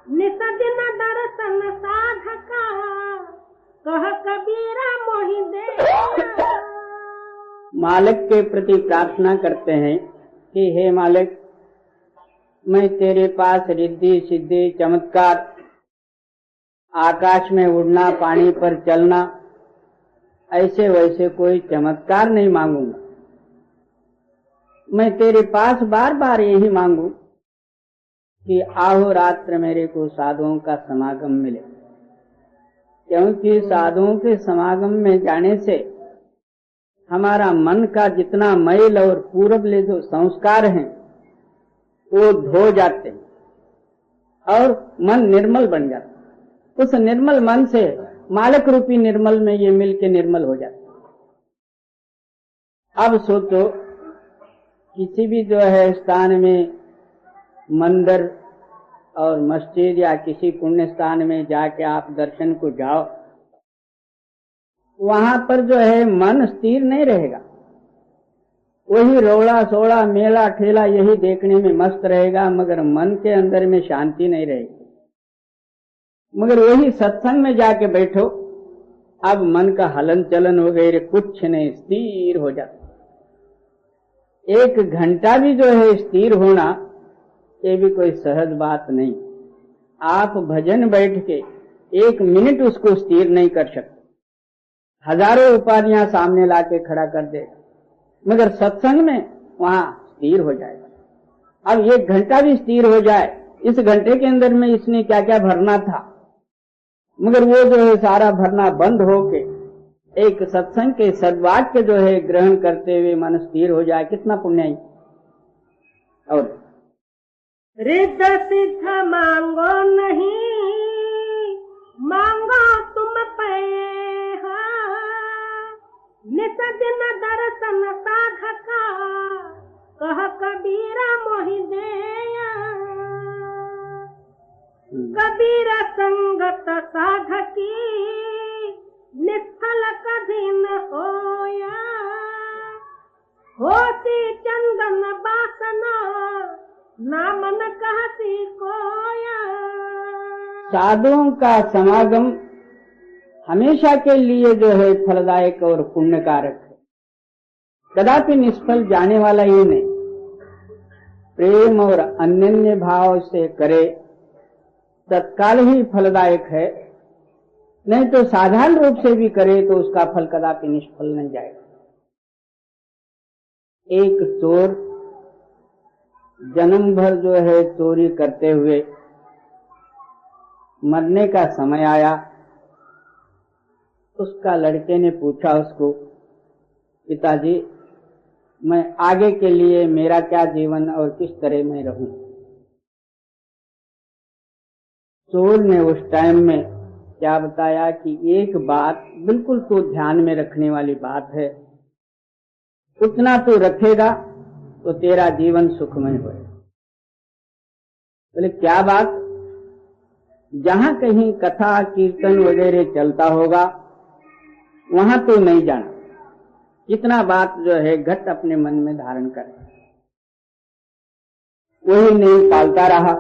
निस दिन दर्शन साधका, कह कबीरा मोहि दे। मालिक के प्रति प्रार्थना करते हैं कि हे मालिक, मैं तेरे पास रिद्धि सिद्धि चमत्कार, आकाश में उड़ना पानी पर चलना, ऐसे वैसे कोई चमत्कार नहीं मांगूंगा। मैं तेरे पास बार बार यही मांगू कि आहोरात्र मेरे को साधुओं का समागम मिले, क्योंकि साधुओं के समागम में जाने से हमारा मन का जितना मैल और पूर्वले जो संस्कार हैं वो धो जाते हैं और मन निर्मल बन जाता। उस निर्मल मन से मालिक रूपी निर्मल में ये मिल के निर्मल हो जाता। अब सोचो किसी भी जो है स्थान में मंदिर और मस्जिद या किसी पुण्य स्थान में जाके आप दर्शन को जाओ, वहां पर जो है मन स्थिर नहीं रहेगा, वही रोड़ा सोड़ा मेला ठेला यही देखने में मस्त रहेगा, मगर मन के अंदर में शांति नहीं रहेगी। मगर वही सत्संग में जाके बैठो, अब मन का हलन चलन वगैरह कुछ नहीं, स्थिर हो जाता। एक घंटा भी जो है स्थिर होना ये भी कोई सहज बात नहीं। आप भजन बैठ के एक मिनट उसको स्थिर नहीं कर सकते, हजारों उपाधियां सामने लाके खड़ा कर दे, मगर सत्संग में वहां स्थिर हो जाएगा। अब एक घंटा भी स्थिर हो जाए, इस घंटे के अंदर में इसने क्या क्या भरना था, मगर वो जो है सारा भरना बंद होके एक सत्संग के सद्वाक्य जो है ग्रहण करते हुए मन स्थिर हो जाए, कितना पुण्य है। और रिद्ध सिद्ध मांगो नहीं, मांगो तुम पे निस दिन दर्शन साधका, कह कबीरा मोहि देया। कबीरा संगत साधकी निष्फल कभी न होया, होती चंदन बासना नाम न कहती कोया। साधुओं का समागम हमेशा के लिए जो है फलदायक और पुण्यकारक है, कदापि निष्फल जाने वाला ही नहीं। प्रेम और अन्योन्य भाव से करे तत्काल ही फलदायक है, नहीं तो साधारण रूप से भी करे तो उसका फल कदापि निष्फल नहीं जाएगा। एक चोर जन्म भर जो है चोरी करते हुए मरने का समय आया, उसका लड़के ने पूछा उसको, पिताजी मैं आगे के लिए मेरा क्या जीवन और किस तरह मैं रहूं। चोर ने उस टाइम में क्या बताया कि एक बात बिल्कुल तो ध्यान में रखने वाली बात है, उतना तो रखेगा तो तेरा जीवन सुखमय होगा। बोले क्या बात? जहां कहीं कथा कीर्तन वगैरह चलता होगा वहां तो नहीं जाना, इतना बात जो है घट अपने मन में धारण कर, वही नहीं पालता रहा।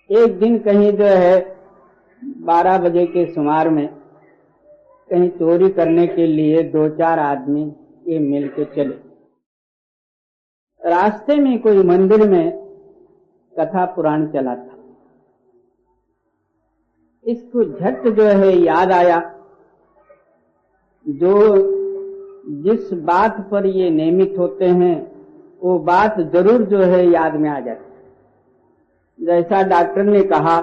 एक दिन कहीं जो है 12 बजे के सुमार में कहीं चोरी करने के लिए 2-4 आदमी ये मिल के चले। रास्ते में कोई मंदिर में कथा पुराण चला था। इसको झट जो है याद आया, जो जिस बात पर ये नियमित होते हैं वो बात जरूर जो है याद में आ जाती। जैसा डॉक्टर ने कहा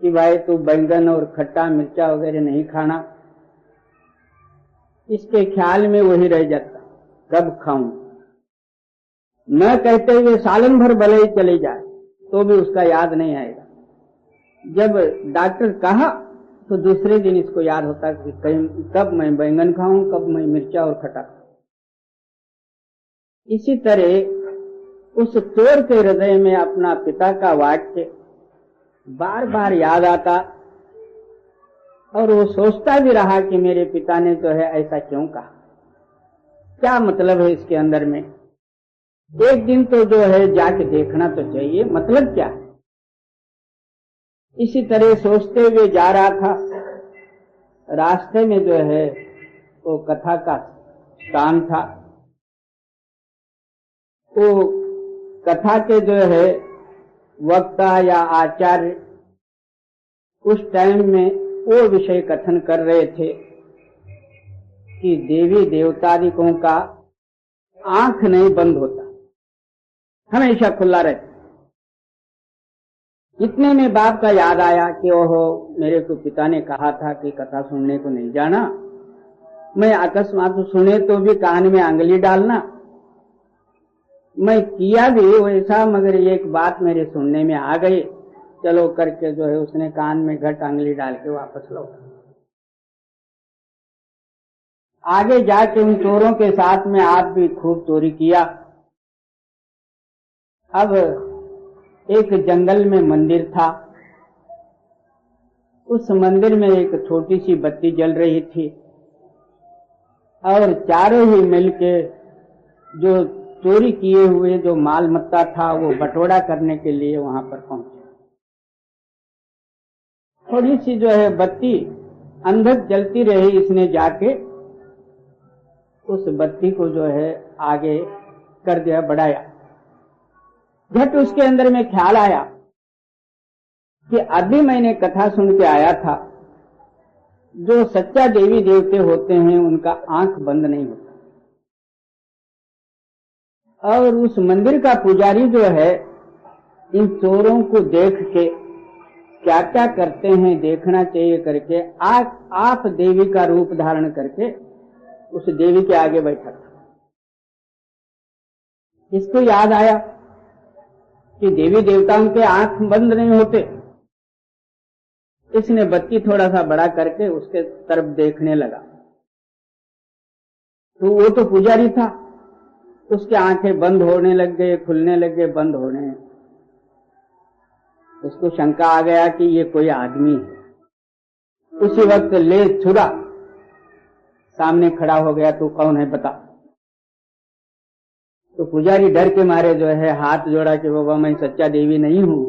कि भाई तू बैंगन और खट्टा मिर्चा वगैरह नहीं खाना, इसके ख्याल में वही रह जाता, कब खाऊं। न कहते हुए सालन भर भले ही चले जाए तो भी उसका याद नहीं आएगा। जब डॉक्टर कहा तो दूसरे दिन इसको याद होता कि कब मैं बैंगन खाऊं, कब मैं मिर्चा और खट्टा खाऊं। इसी तरह उस चोर के हृदय में अपना पिता का वाक्य बार बार याद आता और वो सोचता भी रहा कि मेरे पिता ने जो है ऐसा क्यों कहा, क्या मतलब है इसके अंदर में। एक दिन तो जो है जाके देखना तो चाहिए, मतलब क्या है। इसी तरह सोचते हुए जा रहा था। रास्ते में जो है वो कथा का स्थान था। वो कथा के जो है वक्ता या आचार्य उस टाइम में वो विषय कथन कर रहे थे कि देवी देवतादिकों का आंख नहीं बंद होता, हमेशा खुला रहता। इतने में बाप का याद आया कि ओहो, मेरे को पिता ने कहा था कि कथा सुनने को नहीं जाना। मैं अकस्मात सुने तो भी कान में अंगुली डालना। मैं किया भी वैसा, मगर एक बात मेरे सुनने में आ गई, चलो करके जो है उसने कान में घट अंगुली डाल के वापस लौटा। आगे जाके उन चोरों के साथ में आप भी खूब चोरी किया। अब एक जंगल में मंदिर था। उस मंदिर में एक छोटी सी बत्ती जल रही थी और चारों ही मिलके जो चोरी किए हुए जो माल मत्ता था वो बटोरा करने के लिए वहां पर पहुंचे। थोड़ी सी जो है बत्ती अंधक जलती रही, इसने जाके उस बत्ती को जो है आगे कर दिया, बढ़ाया। झट उसके अंदर में ख्याल आया कि अभी मैंने कथा सुन के आया था, जो सच्चा देवी देवते होते हैं उनका आंख बंद नहीं होता। और उस मंदिर का पुजारी जो है इन चोरों को देख के क्या क्या करते हैं देखना चाहिए करके आप देवी का रूप धारण करके उस देवी के आगे बैठा था। इसको याद आया कि देवी देवताओं के आंख बंद नहीं होते। इसने बत्ती थोड़ा सा बड़ा करके उसके तरफ देखने लगा तो वो तो पुजारी था, उसके आंखें बंद होने लग गए, खुलने लग गए, बंद होने। उसको शंका आ गया कि ये कोई आदमी है। उसी वक्त ले छुरा सामने खड़ा हो गया, तो कौन है बता। तो पुजारी डर के मारे जो है हाथ जोड़ा कि बाबा मैं सच्चा देवी नहीं हूं।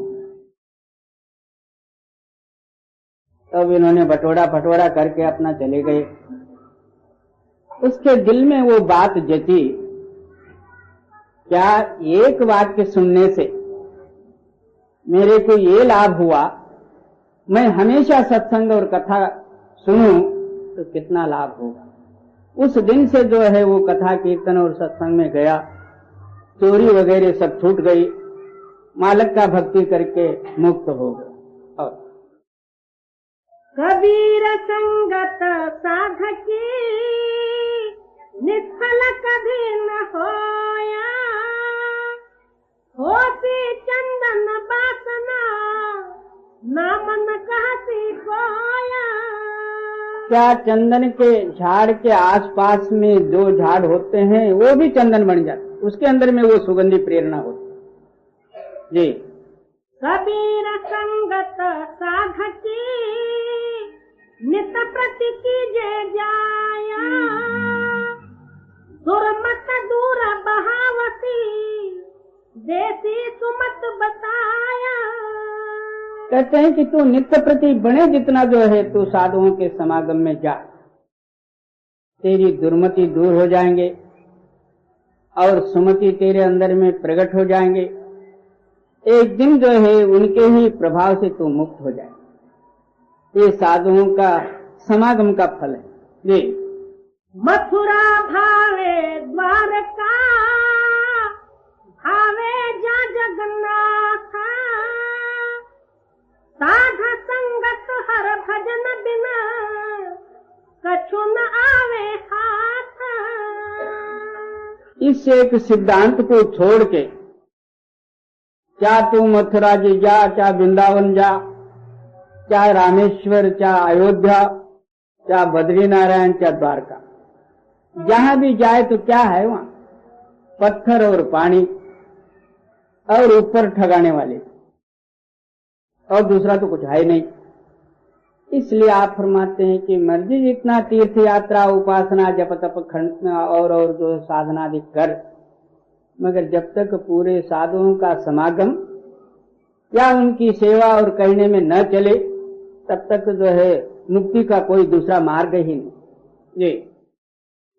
तब इन्होंने बटोरा फटोरा करके अपना चले गए। उसके दिल में वो बात जची, क्या एक वाक्य सुनने से मेरे को ये लाभ हुआ, मैं हमेशा सत्संग और कथा सुनूं तो कितना लाभ होगा। उस दिन से जो है वो कथा कीर्तन और सत्संग में गया, चोरी वगैरह सब छूट गई, मालिक का भक्ति करके मुक्त हो गया। और कबीर संगत साधकी निष्फल कभी न होया, होती चंदन बासना, नामन कहती कोया। क्या चंदन के झाड़ के आसपास में जो झाड़ होते हैं वो भी चंदन बन जाते, उसके अंदर में वो सुगंधी प्रेरणा होती जी। कबीर संगत साधकी, नित प्रति कीजे जाया, दुर्मत दूर बहावती, देसी सुमत बताया। कहते हैं कि तू नित्य प्रति बने जितना जो है तू साधुओं के समागम में जा, तेरी दुर्मति दूर हो जाएंगे और सुमति तेरे अंदर में प्रकट हो जाएंगे। एक दिन जो है उनके ही प्रभाव से तू मुक्त हो जाए। ये साधुओं का समागम का फल है जी। मथुरा भावे द्वारका, भावे जा जगन्नाथ, साध संगत हर भजन बिना, कछु न आवे हाथ। इस एक सिद्धांत को छोड़ के क्या तू मथुरा जी जा, क्या वृंदावन जा, चाहे रामेश्वर, चाहे अयोध्या, चाहे बद्रीनारायण, चाहे द्वारका, जहां भी जाए तो क्या है वहां? पत्थर और पानी और ऊपर ठगाने वाले, और दूसरा तो कुछ है नहीं। इसलिए आप फरमाते हैं कि मर्जी जितना तीर्थ यात्रा, उपासना, जप तप, खंड और जो साधना आदि कर, मगर जब तक पूरे साधुओं का समागम या उनकी सेवा और करने में न चले, तब तक जो है मुक्ति का कोई दूसरा मार्ग ही नहीं जी।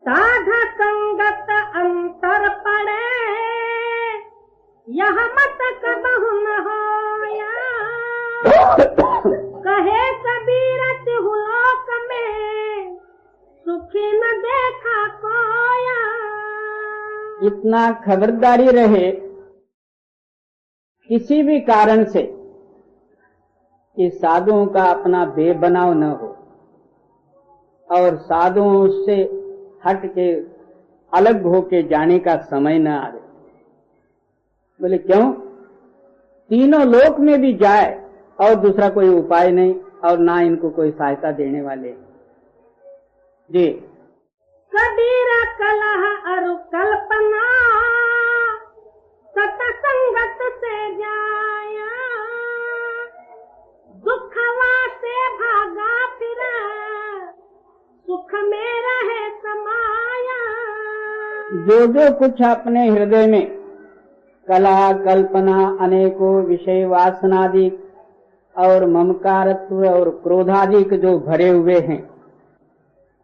साध संगत अंतर पड़े, यह मत कबहु न होया, कहे कबीर तिहु लोक में, सुखी न देखा कोया। इतना खबरदारी रहे किसी भी कारण से कि साधुओं का अपना बेबनाव न हो और साधुओं से हट के अलग होके जाने का समय न आवे। बोले क्यों? तीनों लोक में भी जाए और दूसरा कोई उपाय नहीं और ना इनको कोई सहायता देने वाले जी। कबीर कलह अरु कल्पना, सतसंगत से जाया, दुखवा से भागा फिरा, सुख में रहे समाया। जो कुछ अपने हृदय में कलह, कल्पना, अनेकों विषय वासनादि और ममकारत्व और क्रोधादिक जो भरे हुए हैं,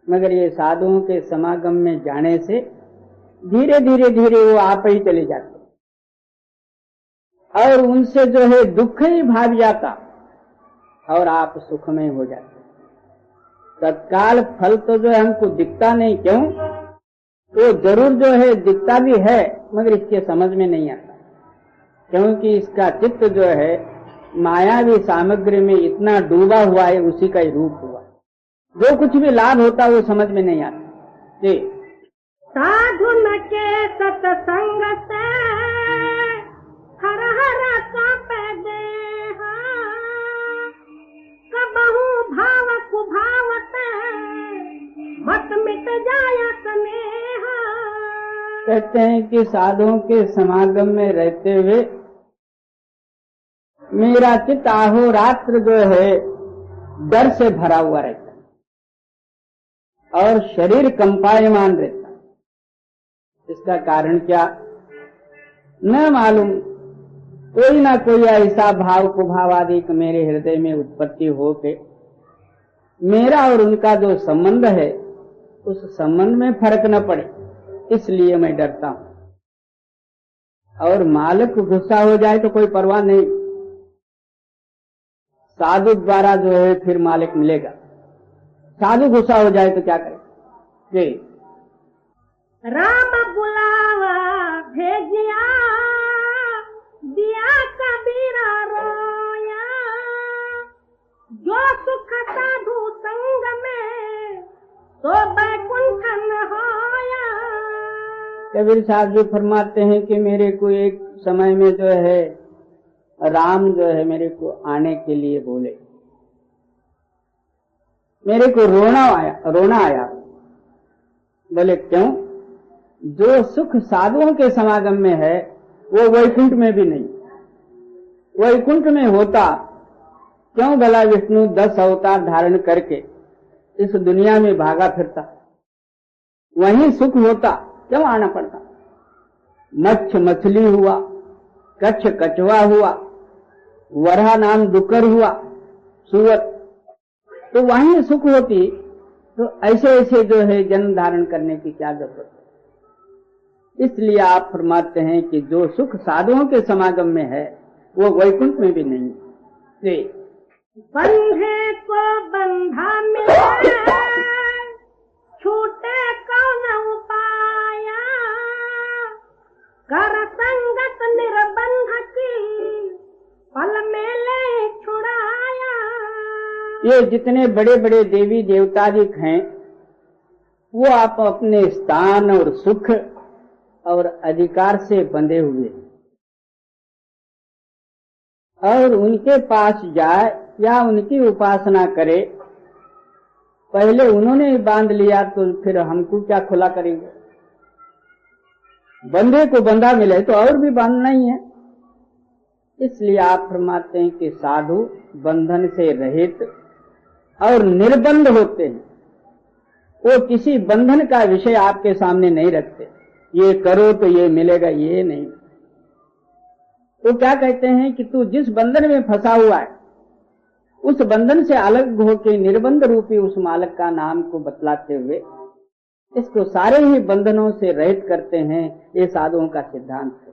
मगर ये साधुओं के समागम में जाने से धीरे धीरे धीरे वो आप ही चले जाते और उनसे जो है दुख ही भाग जाता और आप सुखमय हो जाते। तत्काल फल तो जो है हमको दिखता नहीं, क्यों? तो जरूर जो है दिखता भी है, मगर इसके समझ में नहीं आता, क्योंकि इसका चित्त जो है मायावी सामग्री में इतना डूबा हुआ है, उसी का ही रूप हुआ। जो कुछ भी लाभ होता है वो समझ में नहीं आता जी। साधु न के सत्संग से हर हर कांपे देहा, कबहु भाव कुभावत मत मिट जाया स्नेहा। कहते हैं कि साधुओं के समागम में रहते हुए मेरा चित्त अहोरात्र जो है डर से भरा हुआ रहता और शरीर कंपायमान रहता। इसका कारण क्या न मालूम। कोई ना कोई ऐसा भाव कुभाव आदि मेरे हृदय में उत्पत्ति हो के मेरा और उनका जो संबंध है उस संबंध में फर्क न पड़े, इसलिए मैं डरता हूं। और मालिक गुस्सा हो जाए तो कोई परवाह नहीं, साधु द्वारा जो है फिर मालिक मिलेगा। साधु गुस्सा हो जाए तो क्या करे जी। राम बुलावा भेजिया, दिया कबीरा रोया, जो सुख साधु संग में तो बैकुंठ न होया। कबीर साहब जी फरमाते हैं कि मेरे को एक समय में जो है राम जो है मेरे को आने के लिए बोले, मेरे को रोना आया। बोले क्यों? जो सुख साधुओं के समागम में है वो वैकुंठ में भी नहीं। वैकुंठ में होता क्यों भला विष्णु 10 अवतार धारण करके इस दुनिया में भागा फिरता? वहीं सुख होता क्यों आना पड़ता? मच्छ मछली हुआ, कच्छ कछुआ हुआ, वरहा नाम डुक्कर हुआ, सुअर, तो वहीं सुख होती। तो ऐसे ऐसे जो है जन्म धारण करने की क्या जरूरत है? इसलिए आप फरमाते हैं कि जो सुख साधुओं के समागम में है वो वैकुंठ में भी नहीं है। बंधे को बंधा मिले, छूटे कौन उपाया, कर संगत निर्बंध की पल में ले छुड़ाया। ये जितने बड़े बड़े देवी देवतादिक हैं वो आप अपने स्थान और सुख और अधिकार से बंधे हुए और उनके पास जाए या उनकी उपासना करे, पहले उन्होंने बांध लिया तो फिर हमको क्या खुला करेंगे? बंधे को बंधा मिले तो और भी बांधना ही है। इसलिए आप फरमाते हैं कि साधु बंधन से रहित और निर्बंध होते हैं। वो किसी बंधन का विषय आपके सामने नहीं रखते, ये करो तो ये मिलेगा, ये नहीं। वो क्या कहते हैं कि तू जिस बंधन में फंसा हुआ है उस बंधन से अलग होकर निर्बंध रूपी उस मालक का नाम को बतलाते हुए इसको सारे ही बंधनों से रहित करते हैं। ये साधुओं का सिद्धांत है।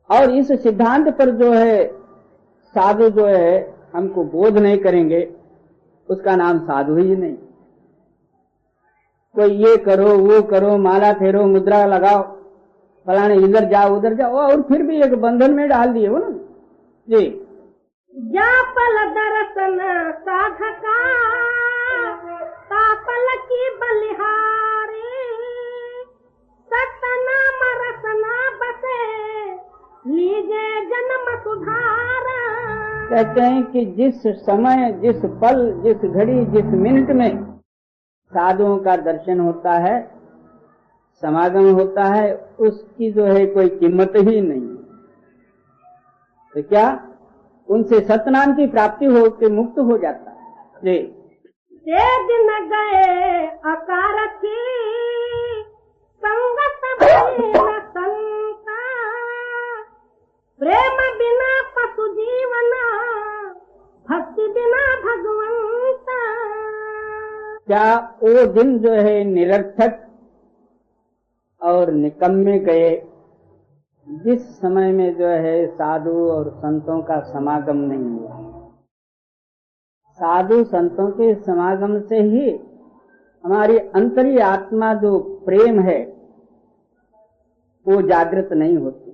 और इस सिद्धांत पर जो है साधु जो है हमको बोध नहीं करेंगे, उसका नाम साधु ही नहीं। कोई ये करो वो करो, माला फेरो, मुद्रा लगाओ, फलाने इधर जाओ उधर जाओ, और फिर भी एक बंधन में डाल दिए हो ना जी। जा पल दर्शन साधका, तापल की बलिहारी, सतनाम रसना बसे, लीजे जन्म सुधारा। कहते हैं कि जिस समय, जिस पल, जिस घड़ी, जिस मिनट में साधुओं का दर्शन होता है, समागम होता है, उसकी जो है कोई कीमत ही नहीं। तो क्या उनसे सतनाम की प्राप्ति हो के मुक्त हो जाता है। ते दिन गए अकारथी, संगत बिना संता, प्रेम बिना पशु जीवना, भक्ति बिना भगवंता। क्या वो दिन जो है निरर्थक और निकम्मे गए जिस समय में जो है साधु और संतों का समागम नहीं हुआ? साधु संतों के समागम से ही हमारी अंतरी आत्मा जो प्रेम है वो जागृत नहीं होती।